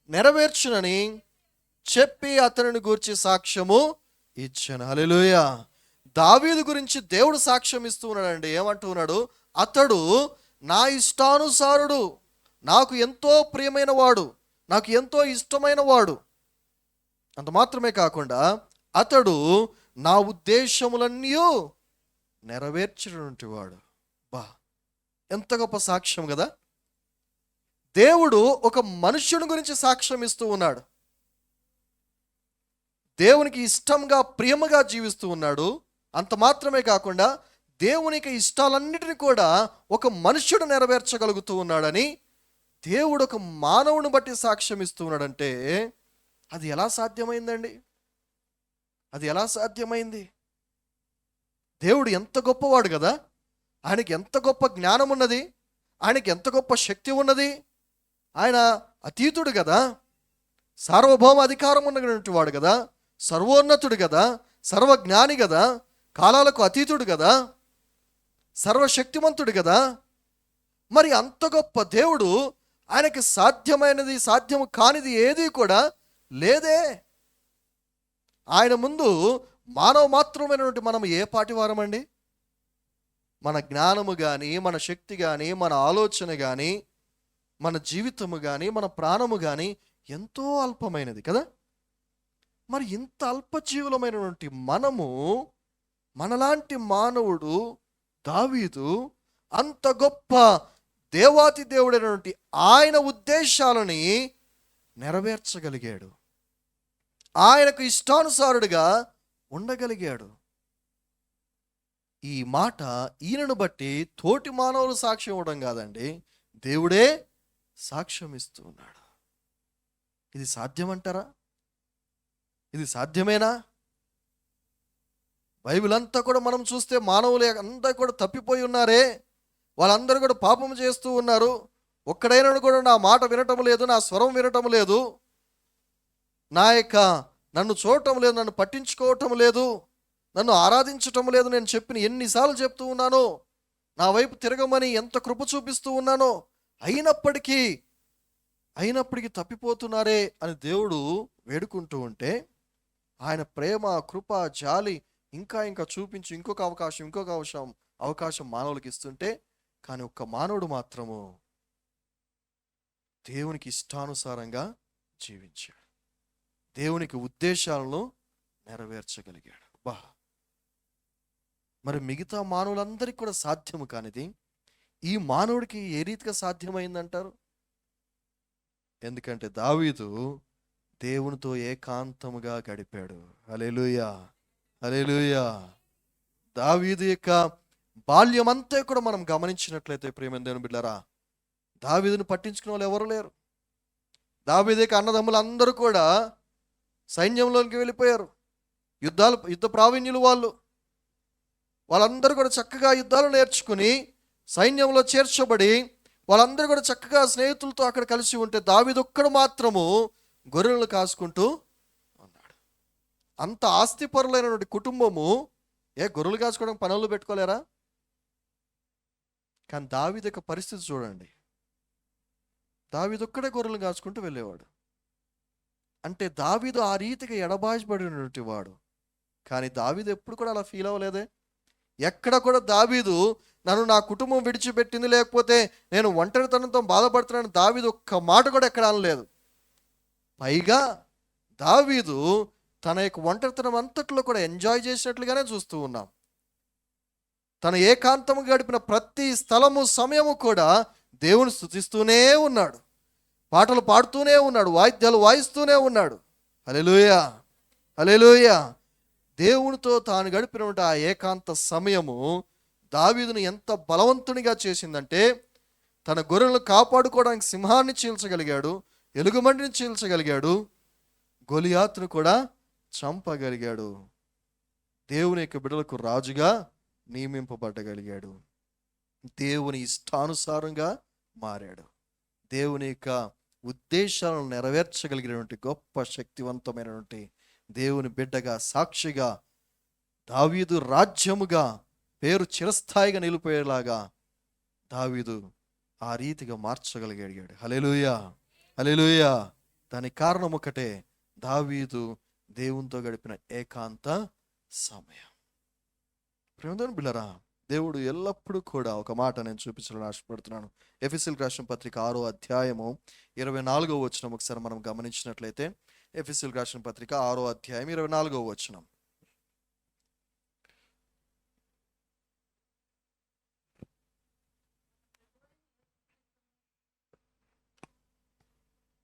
నెరవేర్చునని చెప్పి అతనిని గూర్చి సాక్ష్యము ఇచ్చాను. హల్లెలూయా. దావీదు గురించి దేవుడు సాక్ష్యం ఇస్తూ ఉన్నాడండి. ఏమంటూ ఉన్నాడు? అతడు నా ఇష్టానుసారుడు, నాకు ఎంతో ప్రియమైన వాడు, నాకు ఎంతో ఇష్టమైన వాడు. అంత మాత్రమే కాకుండా అతడు నా ఉద్దేశములన్నీ నెరవేర్చినటువంటి వాడు. బా, ఎంత గొప్ప సాక్ష్యం కదా. దేవుడు ఒక మనుష్యుని గురించి సాక్ష్యం ఇస్తూ ఉన్నాడు. దేవునికి ఇష్టంగా ప్రియముగా జీవిస్తూ ఉన్నాడు. అంత మాత్రమే కాకుండా దేవునికి ఇష్టాలన్నిటిని కూడా ఒక మనుష్యుడు నెరవేర్చగలుగుతూ ఉన్నాడని దేవుడు ఒక మానవుని బట్టి సాక్ష్యం ఇస్తూ ఉన్నాడంటే అది ఎలా సాధ్యమైందండి? అది ఎలా సాధ్యమైంది? దేవుడు ఎంత గొప్పవాడు కదా. ఆయనకి ఎంత గొప్ప జ్ఞానం ఉన్నది, ఆయనకి ఎంత గొప్ప శక్తి ఉన్నది. ఆయన అతీతుడు కదా, సార్వభౌమ అధికారం ఉన్నటువంటి వాడు కదా, సర్వోన్నతుడు కదా, సర్వజ్ఞాని కదా, కాలాలకు అతీతుడు కదా, సర్వశక్తిమంతుడు కదా. మరి అంత గొప్ప దేవుడు, ఆయనకి సాధ్యమైనది సాధ్యము కానిది ఏది కూడా లేదే. ఆయన ముందు మానవ మాత్రమైనటువంటి మనం ఏ పాటి వారమండి? మన జ్ఞానము కానీ, మన శక్తి కానీ, మన ఆలోచన కానీ, మన జీవితము కానీ, మన ప్రాణము కానీ ఎంతో అల్పమైనది కదా. మరి ఇంత అల్పజీవులమైనటువంటి మనము, మనలాంటి మానవుడు దావీదు అంత గొప్ప దేవాతి దేవుడైనటువంటి ఆయన ఉద్దేశాలని నెరవేర్చగలిగాడు. ఆయనకు ఇష్టానుసారుడిగా ఉండగలిగాడు. ఈ మాట ఈయనను బట్టి తోటి మానవులు సాక్ష్యం ఇవ్వడం కాదండి, దేవుడే సాక్ష్యం ఇస్తూ ఉన్నాడు. ఇది సాధ్యమంటారా? ఇది సాధ్యమేనా? బైబిల్ అంతా కూడా మనం చూస్తే మానవులు అంతా కూడా తప్పిపోయి ఉన్నారే, వాళ్ళందరూ కూడా పాపం చేస్తూ ఉన్నారు. ఒక్కడైనా కూడా నా మాట వినటం లేదు, నా స్వరం వినటం లేదు, నన్ను చూడటం లేదు, నన్ను పట్టించుకోవటం లేదు, నన్ను ఆరాధించటం లేదు. నేను చెప్పిన ఎన్నిసార్లు చెప్తూ ఉన్నాను, నా వైపు తిరగమని ఎంత కృప చూపిస్తూ ఉన్నానో, అయినప్పటికీ తప్పిపోతున్నారే అని దేవుడు వేడుకుంటూ ఉంటే, ఆయన ప్రేమ, కృప, జాలి ఇంకా చూపించి ఇంకొక అవకాశం మానవులకి ఇస్తుంటే, కానీ ఒక్క మానవుడు మాత్రము దేవునికి ఇష్టానుసారంగా జీవించాడు, దేవునికి ఉద్దేశాలను నెరవేర్చగలిగాడు. బా, మరి మిగతా మానవులందరికీ కూడా సాధ్యము కానిది ఈ మానవుడికి ఏ రీతిగా సాధ్యమైందంటారు? ఎందుకంటే దావీదు దేవునితో ఏకాంతముగా గడిపాడు. హల్లెలూయా, హల్లెలూయా. దావీదు యొక్క బాల్యం అంతా కూడా మనం గమనించినట్లయితే ప్రియమైన దేవుని బిడ్డలారా, దావీదును పట్టించుకునే వాళ్ళు ఎవరు లేరు. దావీదు యొక్క అన్నదమ్ములు అందరూ కూడా సైన్యంలోనికి వెళ్ళిపోయారు. యుద్ధ ప్రావీణ్యులు వాళ్ళందరూ కూడా చక్కగా యుద్ధాలు నేర్చుకుని సైన్యంలో చేర్చబడి వాళ్ళందరూ కూడా చక్కగా స్నేహితులతో అక్కడ కలిసి ఉంటే దావీదొక్కడు మాత్రము గొర్రెలను కాసుకుంటూ ఉన్నాడు. అంత ఆస్తిపరులైనటువంటి కుటుంబము గొర్రెలు కాసుకోవడానికి పనులు పెట్టుకోలేరా? కానీ దావీదు యొక్క పరిస్థితి చూడండి. దావీదొక్కడే గొర్రెలు కాచుకుంటూ వెళ్ళేవాడు. అంటే దావీదు ఆ రీతిగా ఎడబాయబడినటువంటి వాడు. కానీ దావీదు ఎప్పుడు కూడా అలా ఫీల్ అవ్వలేదే. ఎక్కడ కూడా దావీదు నన్ను నా కుటుంబం విడిచిపెట్టింది, లేకపోతే నేను ఒంటరితనంతో బాధపడుతున్నాను, దావీదు ఒక్క మాట కూడా ఎక్కడ అనలేదు. పైగా దావీదు తన యొక్క ఒంటరితనం అంతట్లో కూడా ఎంజాయ్ చేసినట్లుగానే చూస్తూ ఉన్నాం. తన ఏకాంతము గడిపిన ప్రతి స్థలము సమయము కూడా దేవుని స్తుతిస్తూనే ఉన్నాడు, పాటలు పాడుతూనే ఉన్నాడు, వాయిద్యాలు వాయిస్తూనే ఉన్నాడు. హల్లెలూయా, హల్లెలూయా. దేవునితో తాను గడిపినటువంటి ఆ ఏకాంత సమయము దావీదును ఎంత బలవంతునిగా చేసిందంటే, తన గొర్రెలను కాపాడుకోవడానికి సింహాన్ని చీల్చగలిగాడు, ఎలుగుబంటిని చీల్చగలిగాడు, గొలియాతును కూడా చంపగలిగాడు. దేవుని యొక్క బిడ్డలకు రాజుగా నియమింపబడగలిగాడు. దేవుని ఇష్టానుసారంగా మారాడు. దేవుని యొక్క ఉద్దేశాలను నెరవేర్చగలిగినటువంటి గొప్ప శక్తివంతమైనటువంటి దేవుని బిడ్డగా, సాక్షిగా, దావీదు రాజ్యముగా పేరు చిరస్థాయిగా నిలిపోయేలాగా దావీదు ఆ రీతిగా మార్చగలిగాడు. హల్లెలూయా, హల్లెలూయా. దానికి కారణం ఒకటే, దావీదు దేవునితో గడిపిన ఏకాంత సమయం. ప్రియమైన బిడ్డలారా, దేవుడు ఎల్లప్పుడూ కూడా ఒక మాట నేను చూపించాలని ఆశపడుతున్నాను. ఎఫెసీయులకు రాసిన పత్రిక 6వ అధ్యాయము 24వ వచనం ఒకసారి మనం గమనించినట్లయితే, ఎఫెసీయులకు రాసిన పత్రిక 6వ అధ్యాయం 24వ వచనం.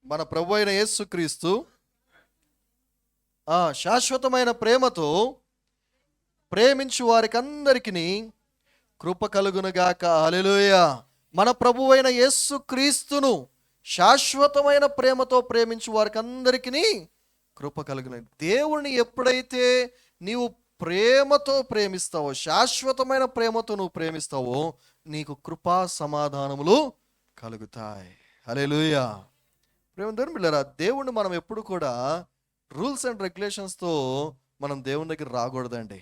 మన ప్రభువు అయిన యేసుక్రీస్తు శాశ్వతమైన ప్రేమతో ప్రేమించు వారికందరికీ కృప కలుగునుగాక. హల్లెలూయా. మన ప్రభువైన యేసుక్రీస్తును శాశ్వతమైన ప్రేమతో ప్రేమించు వారికందరికీ కృప కలుగును. దేవుణ్ణి ఎప్పుడైతే నీవు ప్రేమతో ప్రేమిస్తావో, శాశ్వతమైన ప్రేమతో నువ్వు ప్రేమిస్తావో, నీకు కృపా సమాధానములు కలుగుతాయి. హల్లెలూయా. ప్రేమ బిడ్డలారా, దేవుణ్ణి మనం ఎప్పుడు కూడా రూల్స్ అండ్ రెగ్యులేషన్స్తో మనం దేవుని దగ్గర రాకూడదండి.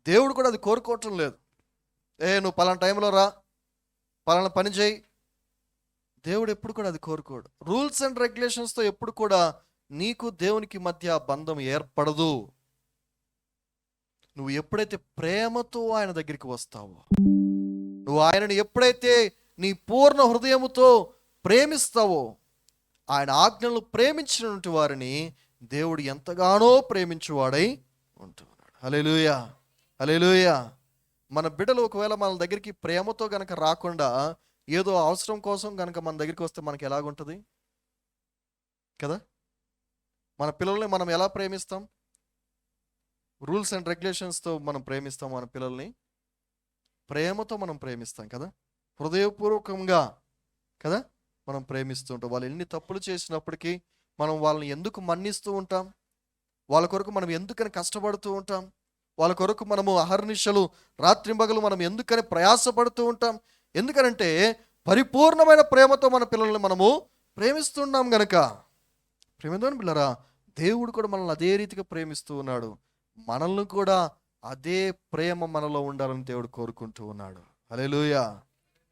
దేవుడు కూడా అది కోరుకోవటం లేదు. నువ్వు పలానా టైంలో రా, పలానా పని చేయి. దేవుడు ఎప్పుడు కూడా అది కోరుకోడు. రూల్స్ అండ్ రెగ్యులేషన్స్తో ఎప్పుడు కూడా నీకు దేవునికి మధ్య బంధం ఏర్పడదు. నువ్వు ఎప్పుడైతే ప్రేమతో ఆయన దగ్గరికి వస్తావో, నువ్వు ఆయనని ఎప్పుడైతే నీ పూర్ణ హృదయముతో ప్రేమిస్తావో, ఆయన ఆజ్ఞలు ప్రేమించినటువంటి వారిని దేవుడు ఎంతగానో ప్రేమించువాడై ఉంటున్నాడు. హల్లెలూయా, హల్లెలూయా. మన బిడ్డలు ఒకవేళ మన దగ్గరికి ప్రేమతో గనక రాకుండా ఏదో అవసరం కోసం గనక మన దగ్గరికి వస్తే మనకి ఎలాగుంటుంది కదా? మన పిల్లల్ని మనం ఎలా ప్రేమిస్తాం? రూల్స్ అండ్ రెగ్యులేషన్స్తో మనం ప్రేమిస్తాం. మన పిల్లల్ని ప్రేమతో మనం ప్రేమిస్తాం కదా, హృదయపూర్వకంగా కదా మనం ప్రేమిస్తూ ఉంటాం. వాళ్ళు ఎన్ని తప్పులు చేసినప్పటికీ మనం వాళ్ళని ఎందుకు మన్నిస్తూ ఉంటాం? వాళ్ళ కొరకు మనం ఎందుకని కష్టపడుతూ ఉంటాం? వాళ్ళ కొరకు మనము అహర్నిశలు రాత్రింబగలు మనం ఎందుకని ప్రయాసపడుతూ ఉంటాం? ఎందుకనంటే పరిపూర్ణమైన ప్రేమతో మన పిల్లల్ని మనము ప్రేమిస్తున్నాం గనక. ప్రేమతోని పిల్లరా, దేవుడు కూడా మనల్ని అదే రీతిగా ప్రేమిస్తూ ఉన్నాడు. మనల్ని కూడా అదే ప్రేమ మనలో ఉండాలని దేవుడు కోరుకుంటూ ఉన్నాడు. హల్లెలూయా,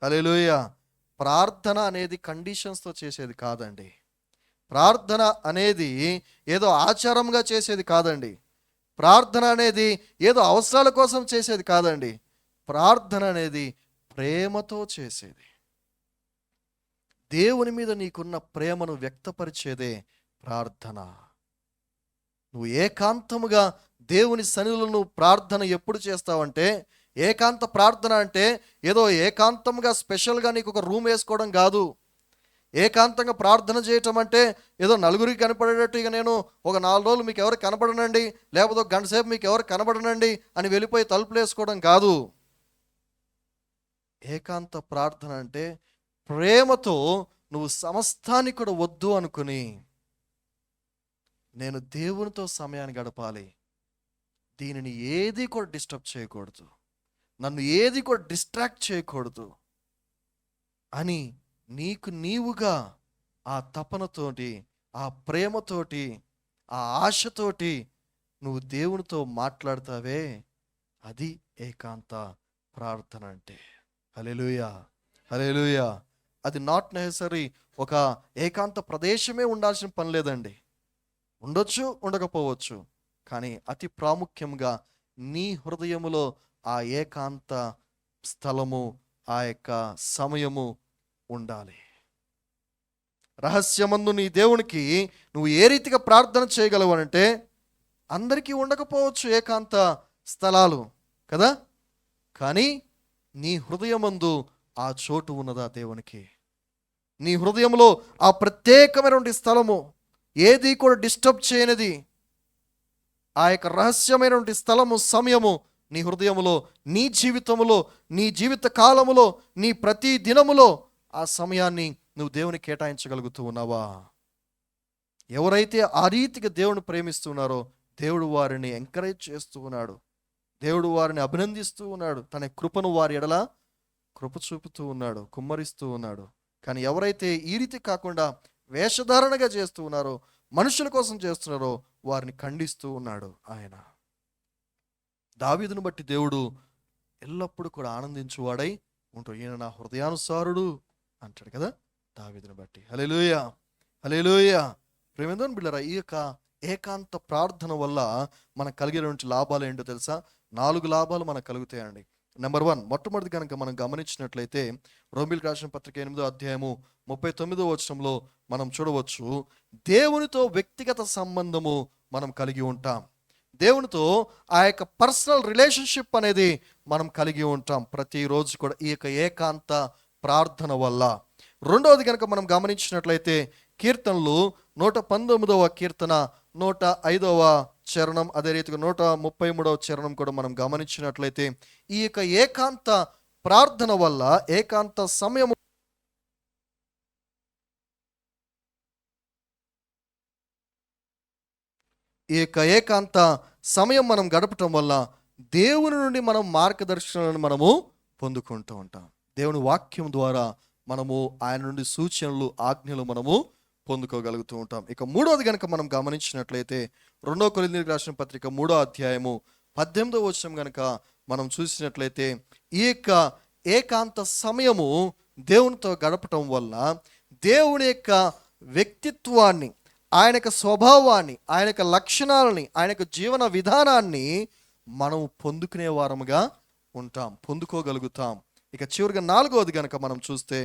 హల్లెలూయా. ప్రార్థన అనేది కండిషన్స్తో చేసేది కాదండి. ప్రార్థన అనేది ఏదో ఆచారంగా చేసేది కాదండి. ప్రార్థన అనేది ఏదో అవసరాల కోసం చేసేది కాదండి. ప్రార్థన అనేది ప్రేమతో చేసేది. దేవుని మీద నీకున్న ప్రేమను వ్యక్తపరిచేదే ప్రార్థన. నువ్వు ఏకాంతముగా దేవుని సన్నిధిలో నువ్వు ప్రార్థన ఎప్పుడు చేస్తావంటే, ఏకాంత ప్రార్థన అంటే ఏదో ఏకాంతంగా స్పెషల్గా నీకు ఒక రూమ్ వేసుకోవడం కాదు. ఏకాంతంగా ప్రార్థన చేయటం అంటే ఏదో నలుగురికి కనపడేటట్టు, ఇక నేను ఒక 4 రోజులు మీకు ఎవరు కనపడనండి, లేకపోతే ఒక గంట సేపు మీకు ఎవరు కనపడనండి అని వెళ్ళిపోయి తలుపులు వేసుకోవడం కాదు. ఏకాంత ప్రార్థన అంటే ప్రేమతో నువ్వు సమస్తాన్ని కూడా వద్దు అనుకుని, నేను దేవునితో సమయాన్ని గడపాలి, దీనిని ఏది కూడా డిస్టర్బ్ చేయకూడదు, నన్ను ఏది కూడా డిస్ట్రాక్ట్ చేయకూడదు, అని నీకు నీవుగా ఆ తపనతోటి, ఆ ప్రేమతోటి, ఆ ఆశతోటి నువ్వు దేవునితో మాట్లాడతావే, అది ఏకాంత ప్రార్థన అంటే. హల్లెలూయా, హల్లెలూయా. అది నాట్ నెసరీ ఒక ఏకాంత ప్రదేశమే ఉండాల్సిన పని లేదండి. ఉండొచ్చు, ఉండకపోవచ్చు. కానీ అతి ప్రాముఖ్యంగా నీ హృదయములో ఆ ఏకాంత స్థలము, ఆ యొక్క సమయము ఉండాలి. రహస్యమందు నీ దేవునికి నువ్వు ఏ రీతిగా ప్రార్థన చేయగలవు అంటే, అందరికీ ఉండకపోవచ్చు ఏకాంత స్థలాలు కదా, కానీ నీ హృదయమందు ఆ చోటు ఉన్నదా దేవునికి? నీ హృదయంలో ఆ ప్రత్యేకమైనటువంటి స్థలము, ఏది కూడా డిస్టర్బ్ చేయనిది, ఆ యొక్క రహస్యమైనటువంటి స్థలము, సమయము నీ హృదయములో, నీ జీవితములో, నీ జీవిత కాలములో, నీ ప్రతి దినములో ఆ సమయాన్ని నువ్వు దేవునికి కేటాయించగలుగుతూ ఉన్నావా? ఎవరైతే ఆ రీతిగా దేవుని ప్రేమిస్తున్నారో దేవుడు వారిని ఎంకరేజ్ చేస్తూ ఉన్నాడు. దేవుడు వారిని అభినందిస్తూ ఉన్నాడు. తన కృపను వారి ఎడల కృప చూపుతూ ఉన్నాడు, కుమ్మరిస్తూ ఉన్నాడు. కానీ ఎవరైతే ఈ రీతి కాకుండా వేషధారణగా చేస్తూ ఉన్నారో, మనుషుల కోసం చేస్తున్నారో, వారిని ఖండిస్తూ ఉన్నాడు ఆయన. దావీదును బట్టి దేవుడు ఎల్లప్పుడూ కూడా ఆనందించువాడై ఉంటూ, ఈయన నా హృదయానుసారుడు అంటాడు కదా దావీదును బట్టి. హల్లెలూయా, హల్లెలూయా. ప్రేమేందోని బిళ్ళరా, ఈ యొక్క ఏకాంత ప్రార్థన వల్ల మనకు కలిగేటువంటి లాభాలు ఏంటో తెలుసా? 4 లాభాలు మనకు కలుగుతాయండి. నెంబర్ 1, మొట్టమొదటి కనుక మనం గమనించినట్లయితే రోమీయులకు రాసిన పత్రిక 8వ అధ్యాయము 39వ వచనంలో మనం చూడవచ్చు, దేవునితో వ్యక్తిగత సంబంధము మనం కలిగి ఉంటాం. దేవునితో ఆ యొక్క పర్సనల్ రిలేషన్షిప్ అనేది మనం కలిగి ఉంటాం ప్రతిరోజు కూడా ఈ యొక్క ఏకాంత ప్రార్థన వల్ల. రెండవది కనుక మనం గమనించినట్లయితే కీర్తనలు 119వ కీర్తన 105వ చరణం, అదే రీతిగా 133వ చరణం కూడా మనం గమనించినట్లయితే ఈ యొక్క ఏకాంత ప్రార్థన వల్ల, ఏకాంత సమయము, ఈ యొక్క ఏకాంత సమయం మనం గడపటం వల్ల దేవుని నుండి మనం మార్గదర్శనాలను మనము పొందుకుంటూ ఉంటాం. దేవుని వాక్యం ద్వారా మనము ఆయన నుండి సూచనలు, ఆజ్ఞలు మనము పొందుకోగలుగుతూ ఉంటాం. ఇక మూడవది కనుక మనం గమనించినట్లయితే 2 కొరింథీయులకు రాసిన పత్రిక 3వ అధ్యాయము 18వ వచనం కనుక మనం చూసినట్లయితే ఈ యొక్క ఏకాంత సమయము దేవునితో గడపటం వల్ల దేవుని యొక్క వ్యక్తిత్వాన్ని, ఆయన యొక్క స్వభావాన్ని, ఆయన యొక్క లక్షణాలని, ఆయన యొక్క జీవన విధానాన్ని మనం పొందుకునే వారముగా ఉంటాం, పొందుకోగలుగుతాం. ఇక చివరిగా 4వది కనుక మనం చూస్తే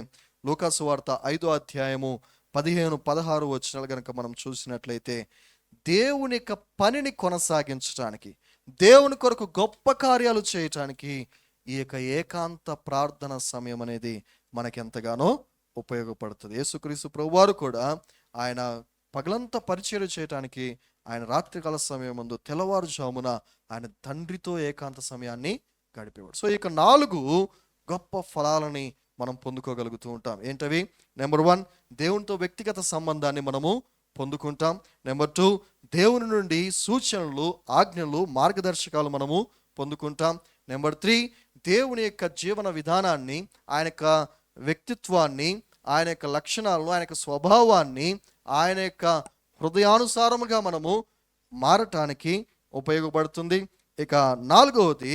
లూకాసు వార్త 5వ అధ్యాయము 15-16 వచనాలు కనుక మనం చూసినట్లయితే దేవుని యొక్క పనిని కొనసాగించడానికి, దేవుని కొరకు గొప్ప కార్యాలు చేయటానికి ఈ యొక్క ఏకాంత ప్రార్థన సమయం అనేది మనకెంతగానో ఉపయోగపడుతుంది. యేసుక్రీస్తు ప్రభువారు కూడా ఆయన పగలంతా పరిచర్య చేయటానికి ఆయన రాత్రికాల సమయం ముందు తెల్లవారుజామున ఆయన తండ్రితో ఏకాంత సమయాన్ని గడిపేవాడు. సో ఇక 4 గొప్ప ఫలాలని మనం పొందుకోగలుగుతూ ఉంటాం. ఏంటవి? నెంబర్ 1, దేవునితో వ్యక్తిగత సంబంధాన్ని మనము పొందుకుంటాం. నెంబర్ 2, దేవుని నుండి సూచనలు, ఆజ్ఞలు, మార్గదర్శకాలు మనము పొందుకుంటాం. నెంబర్ 3, దేవుని యొక్క జీవన విధానాన్ని, ఆయన యొక్క వ్యక్తిత్వాన్ని, ఆయన యొక్క లక్షణాలను, ఆయన యొక్క స్వభావాన్ని, ఆయన యొక్క హృదయానుసారముగా మనము మారటానికి ఉపయోగపడుతుంది. ఇక 4వది,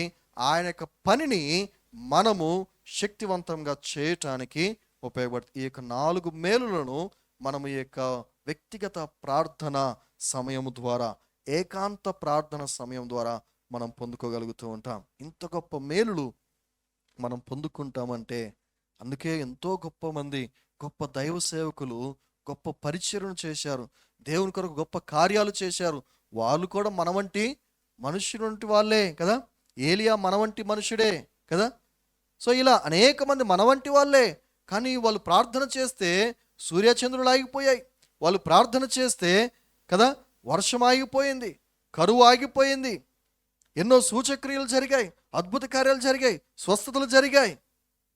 ఆయన యొక్క పనిని మనము శక్తివంతంగా చేయటానికి ఉపయోగపడుతుంది. ఈ యొక్క 4 మేలులను మనము ఈ యొక్క వ్యక్తిగత ప్రార్థన సమయము ద్వారా, ఏకాంత ప్రార్థన సమయం ద్వారా మనం పొందుకోగలుగుతూ ఉంటాం. ఇంత గొప్ప మేలులు మనం పొందుకుంటామంటే అందుకే ఎంతో గొప్ప మంది గొప్ప దైవ సేవకులు గొప్ప పరిచర్యను చేశారు, దేవుని కొరకు గొప్ప కార్యాలు చేశారు. వాళ్ళు కూడా మన వంటి మనుషులు వంటి వాళ్ళే కదా. ఏలియా మన వంటి మనుషుడే కదా. సో ఇలా అనేక మంది మన వంటి వాళ్ళే, కానీ వాళ్ళు ప్రార్థన చేస్తే సూర్యచంద్రులు ఆగిపోయాయి. వాళ్ళు ప్రార్థన చేస్తే కదా వర్షం ఆగిపోయింది, కరువు ఆగిపోయింది, ఎన్నో సూచక్రియలు జరిగాయి, అద్భుత కార్యాలు జరిగాయి, స్వస్థతలు జరిగాయి,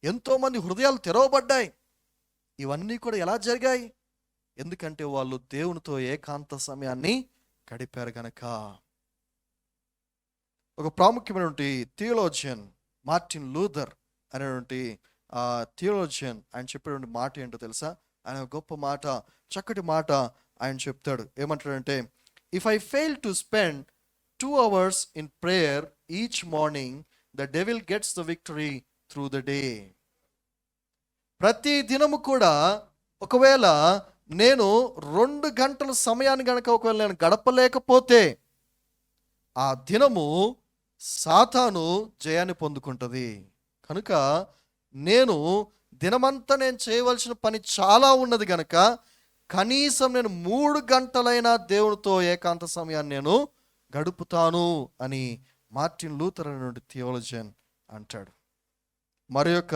ఎంతోమంది హృదయాలు తెరవబడ్డాయి. ఇవన్నీ కూడా ఎలా జరిగాయి? ఎందుకంటే వాళ్ళు దేవునితో ఏకాంత సమయాన్ని గడిపారు గనక. ఒక ప్రాముఖ్యమైనటువంటి థియోలాజియన్ మార్టిన్ లూథర్ అనేటువంటి థియోలజియన్ ఆయన చెప్పేటువంటి మాట ఏంటో తెలుసా? ఆయన ఒక గొప్ప మాట, చక్కటి మాట ఆయన చెప్తాడు. ఏమంటాడంటే, if I fail to spend 2 hours in prayer each morning, the devil gets the victory through the day. ప్రతి దినము కూడా ఒకవేళ నేను 2 గంటల సమయాన్ని గనక ఒకవేళ నేను గడపలేకపోతే, ఆ దినము సాతాను జయాన్ని పొందుకుంటుంది. కనుక నేను దినమంతా నేను చేయవలసిన పని చాలా ఉన్నది గనక కనీసం నేను 3 గంటలైనా దేవునితో ఏకాంత సమయాన్ని నేను గడుపుతాను అని మార్టిన్ లూథర్ అనేటువంటి థియోలజియన్ అంటాడు. మరి యొక్క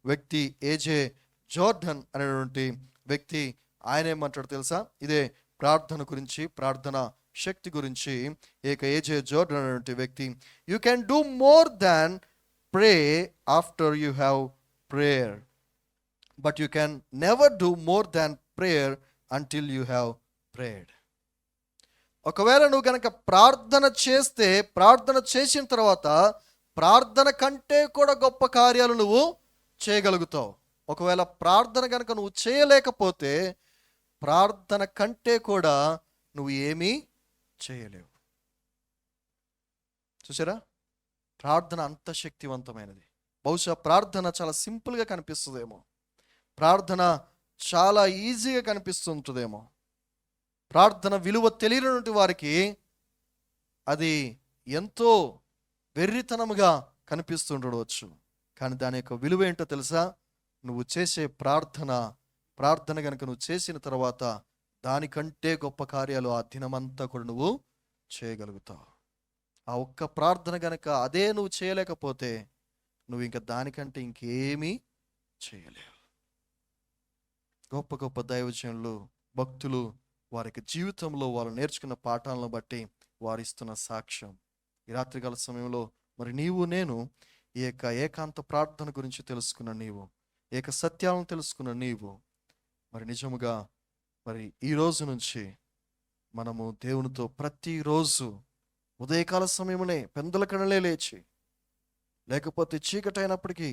వ్యక్తి ఏజే జోర్డన్ అనేటువంటి వ్యక్తి ఆయన ఏమంటాడు తెలుసా? ఇదే ప్రార్థన గురించి, ప్రార్థన శక్తి గురించి ఏజే జోర్డన్ అనేటువంటి వ్యక్తి, you can do more than pray after you have prayer, but you can never do more than prayer until you have prayed. ఒకవేళ నువ్వు కనుక ప్రార్థన చేస్తే, ప్రార్థన చేసిన తర్వాత ప్రార్థన కంటే కూడా గొప్ప కార్యాలు నువ్వు చేయగలుగుతావు. ఒకవేళ ప్రార్థన కనుక నువ్వు చేయలేకపోతే ప్రార్థన కంటే కూడా నువ్వు ఏమీ చేయలేవు. చూసారా? ప్రార్థన అంత శక్తివంతమైనది. బహుశా ప్రార్థన చాలా సింపుల్గా కనిపిస్తుందేమో, ప్రార్థన చాలా ఈజీగా కనిపిస్తుంటుందేమో, ప్రార్థన విలువ తెలియనటువంటి వారికి అది ఎంతో వెర్రితనముగా కనిపిస్తుండవచ్చు. కానీ దాని యొక్క విలువ ఏంటో తెలుసా? నువ్వు చేసే ప్రార్థన కనుక నువ్వు చేసిన తర్వాత దానికంటే గొప్ప కార్యాలు ఆ దినమంతా కూడా నువ్వు చేయగలుగుతావు. ఆ ఒక్క ప్రార్థన కనుక అదే నువ్వు చేయలేకపోతే నువ్వు ఇంకా దానికంటే ఇంకేమీ చేయలేవు. గొప్ప గొప్ప దైవజనులు, భక్తులు వారికి జీవితంలో వారు నేర్చుకున్న పాఠాలను బట్టి వారిస్తున్న సాక్ష్యం. ఈ రాత్రికాల సమయంలో మరి నీవు నేను ఈ యొక్క ఏకాంత ప్రార్థన గురించి తెలుసుకున్న నీవు, ఏక సత్యాలను తెలుసుకున్న నీవు, మరి నిజముగా మరి ఈ రోజు నుంచి మనము దేవునితో ప్రతిరోజు ఉదయకాల సమయమునే పెందల కడలే లేచి, లేకపోతే చీకటైనప్పటికీ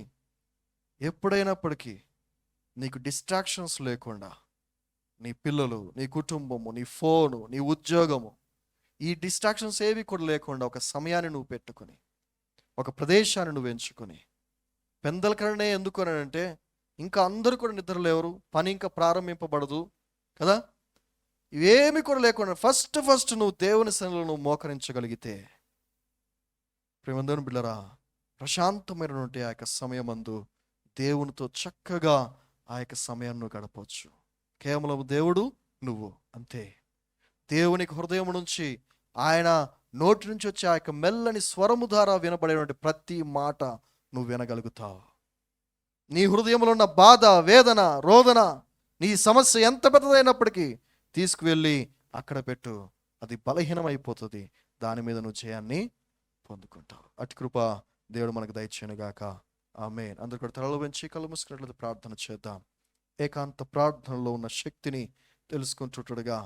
ఎప్పుడైనప్పటికీ నీకు డిస్ట్రాక్షన్స్ లేకుండా, నీ పిల్లలు, నీ కుటుంబము, నీ ఫోను, నీ ఉద్యోగము, ఈ డిస్ట్రాక్షన్స్ ఏవి కూడా లేకుండా ఒక సమయాన్ని నువ్వు పెట్టుకొని, ఒక ప్రదేశాన్ని నువ్వు ఎంచుకొని, పెందల కడనే ఎందుకు అంటే ఇంకా అందరూ కూడా నిద్రలేవరు, పని ఇంకా ప్రారంభింపబడదు కదా, ఇవేమి కూడా లేకుండా ఫస్ట్ నువ్వు దేవుని సన్నిధిలో నువ్వు మోకరించగలిగితే, ప్రేమందోని బిడ్డరా, ప్రశాంతమైనటువంటి ఆ యొక్క సమయమందు దేవునితో చక్కగా ఆ యొక్క సమయాన్ని గడపవచ్చు. కేవలం దేవుడు, నువ్వు, అంతే. దేవునికి హృదయం నుంచి, ఆయన నోటి నుంచి వచ్చే ఆ యొక్క మెల్లని స్వరము ద్వారా వినబడేటువంటి ప్రతి మాట నువ్వు వినగలుగుతావు. నీ హృదయంలో ఉన్న బాధ, వేదన, రోదన, నీ సమస్య ఎంత పెద్దదైనప్పటికీ తీసుకువెళ్ళి అక్కడ పెట్టు, అది బలహీనమైపోతుంది. దాని మీద నువ్వు జయాన్ని పొందుకుంటావు. అటు కృప దేవుడు మనకు దయచేయనుగాక. ఆమేన్. అందరూ కూడా తలలు వంచి కళ్ళు మూసుకున్నట్లయితే ప్రార్థన చేద్దాం. ఏకాంత ప్రార్థనలో ఉన్న శక్తిని తెలుసుకుంటుండగా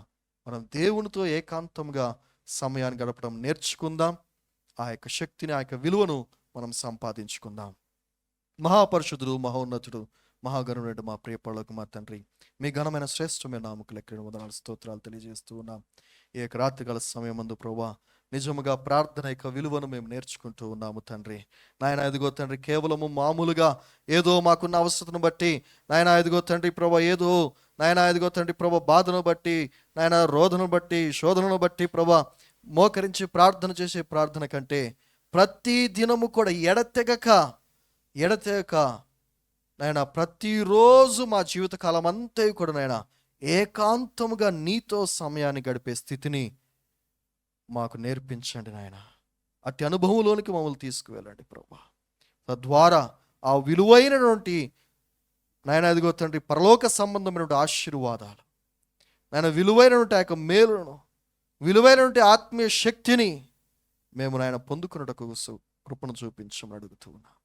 మనం దేవునితో ఏకాంతంగా సమయాన్ని గడపడం నేర్చుకుందాం. ఆ యొక్క శక్తిని, ఆ యొక్క విలువను మనం సంపాదించుకుందాం. మహాపరిశుద్ధుడు, మహోన్నతుడు, మహాగణుడు మా ప్రియ పరలోకపు మా తండ్రి, మీ ఘనమైన శ్రేష్టమైన నామముకు లెక్కలేని వందనాలు, స్తోత్రాలు తెలియజేస్తూ ఉన్నాం. ఈ యొక్క రాత్రికాల సమయం ముందు ప్రభువా, నిజముగా ప్రార్థన యొక్క విలువను మేము నేర్చుకుంటూ ఉన్నాము తండ్రి. నాయన ఎదుగో తండ్రి, కేవలము మామూలుగా ఏదో మాకున్న అవసరతను బట్టి నాయన ఎదుగో తండ్రి ప్రభా, ఏదో నాయన ఎదుగో తండ్రి ప్రభా బాధను బట్టి, నాయన రోధను బట్టి, శోధనను బట్టి ప్రభా మోకరించి ప్రార్థన చేసే ప్రార్థన కంటే ప్రతి దినము కూడా ఎడతెగక నాయన ప్రతిరోజు మా జీవితకాలం అంతా కూడా నాయన ఏకాంతముగా నీతో సమయాన్ని గడిపే స్థితిని మాకు నేర్పించండి నాయన. అట్టి అనుభవంలోనికి మమ్మల్ని తీసుకువెళ్ళండి ప్రభా. తద్వారా ఆ విలువైనటువంటి నాయన ఎదుగో తండ్రి పరలోక సంబంధమైనటువంటి ఆశీర్వాదాలు, నాయన విలువైనటువంటి ఆ యొక్క మేలును, విలువైనటువంటి ఆత్మీయ శక్తిని మేము నాయన పొందుకున్నటకు కృపను చూపించమని అడుగుతూ ఉన్నాం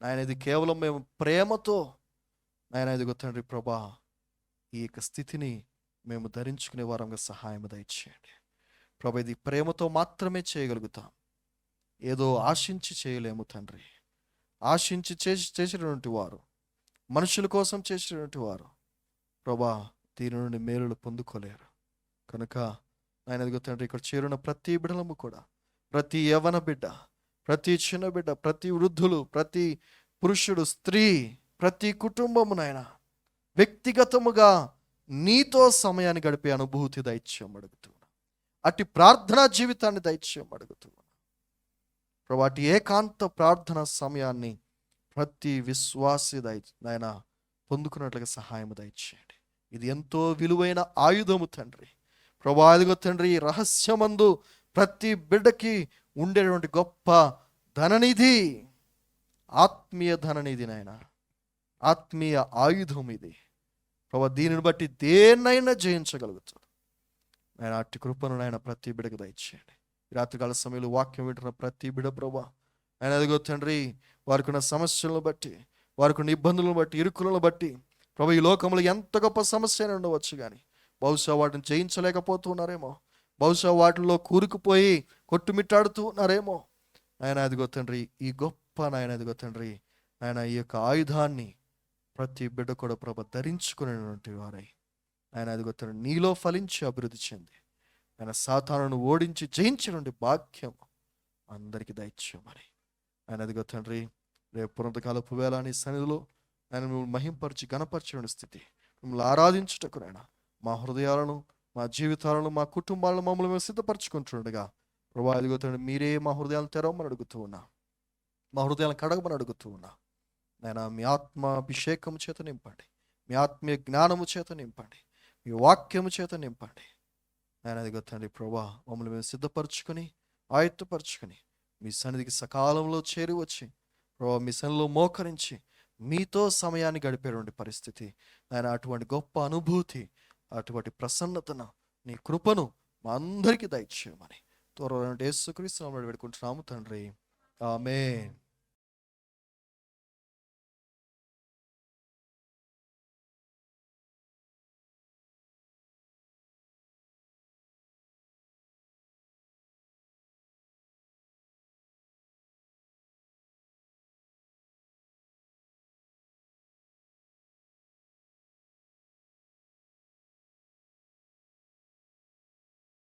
నాయన. ఇది కేవలం మేము ప్రేమతో నాయన ఎదుగో తండ్రి ప్రభా ఈ యొక్క స్థితిని మేము ధరించుకునే వారంగా సహాయం దయచేయండి ప్రభా. ఇది ప్రేమతో మాత్రమే చేయగలుగుతాం, ఏదో ఆశించి చేయలేము తండ్రి. ఆశించి చేసినటువంటి వారు మనుషుల కోసం చేసినటువంటి వారు ప్రభా దీని నుండి మేలులు పొందుకోలేరు. కనుక ఆయన ఎదుగు తండ్రి, ఇక్కడ చేరున్న ప్రతి బిడ్డలము కూడా, ప్రతి యవన బిడ్డ, ప్రతి చిన్న బిడ్డ, ప్రతి వృద్ధులు, ప్రతి పురుషుడు, స్త్రీ, ప్రతి కుటుంబము నాయన వ్యక్తిగతముగా నీతో సమయాన్ని గడిపే అనుభూతి దైత్యం అడుగుతున్నా. అటు ప్రార్థనా జీవితాన్ని దైత్యం అడుగుతున్నా ప్రభా. అటు ఏకాంత ప్రార్థన సమయాన్ని ప్రతి విశ్వాసి నాయన పొందుకున్నట్లుగా సహాయం దయచేయండి. ఇది ఎంతో విలువైన ఆయుధము తండ్రి. ప్రభా అదిగో తండ్రి, ఈ రహస్యమందు ప్రతి బిడ్డకి ఉండేటువంటి గొప్ప ధననిధి, ఆత్మీయ ధననిధి నాయన, ఆత్మీయ ఆయుధం ఇది ప్రభా. దీనిని బట్టి దేన్నైనా జయించగలుగుతాడు నాయన. అట్టి కృపను నాయన ప్రతి బిడ్డకు దయచేయండి. రాత్రికాల సమయంలో వాక్యం వింటున్న ప్రతి బిడ్డ ప్రభా ఆయన అదిగో తండ్రి, వారికి ఉన్న సమస్యలను బట్టి, వారికి ఉన్న ఇబ్బందులను బట్టి, ఇరుకులను బట్టి ప్రభా, ఈ లోకంలో ఎంత గొప్ప సమస్య ఉండవచ్చు కానీ బహుశా వాటిని జయించలేకపోతున్నారేమో, బహుశా వాటిల్లో కూరుకుపోయి కొట్టుమిట్టాడుతూ ఉన్నారేమో. ఆయన అదిగో తండ్రి, ఈ గొప్ప నాయన అదిగో తండ్రి ఆయన ఈ యొక్క ఆయుధాన్ని ప్రతి బిడ్డ కూడా ప్రభ ధరించుకునేటువంటి వారై ఆయన అదిగో తండ్రి నీలో ఫలించి అభివృద్ధి చెంది ఆయన సాతానును ఓడించి జయించినటువంటి భాగ్యం అందరికీ దయచేయమని ఆయన అదిగో తండ్రి, రేపు పునరుత్కాలపు వేళ నీ సన్నిధిలో ఆయన మిమ్మల్ని మహింపరిచి గణపరిచిన స్థితి, మిమ్మల్ని ఆరాధించుటకు నాయన మా హృదయాలను, మా జీవితాలను, మా కుటుంబాలను మమ్మల్ని మేము సిద్ధపరచుకుంటుండగా ప్రభా అదిగో తండ్రి మీరే మా హృదయాలను తెరవమని అడుగుతూ ఉన్నా, మా హృదయాలను కడగమని అడుగుతూ ఉన్నా. నాయన మీ ఆత్మాభిషేకము చేత నింపండి, మీ ఆత్మీయ జ్ఞానము చేత నింపండి, మీ వాక్యము చేత నింపండి. ఆయన అదిగో తండ్రి ప్రభా మమ్మల్ని మేము సిద్ధపరచుకొని ఆయుత్తపరచుకొని మీ సన్నిధికి సకాలంలో చేరి వచ్చి ప్రభా మీ సన్నిధిలో మోకరించి మీతో సమయాన్ని గడిపేటువంటి పరిస్థితి ఆయన, అటువంటి గొప్ప అనుభూతి, అటువంటి ప్రసన్నతను, నీ కృపను మా అందరికీ దయచేయమని త్వరలో యేసుక్రీస్తు నామములో వేడుకుంటున్నాము తండ్రి. ఆమేన్.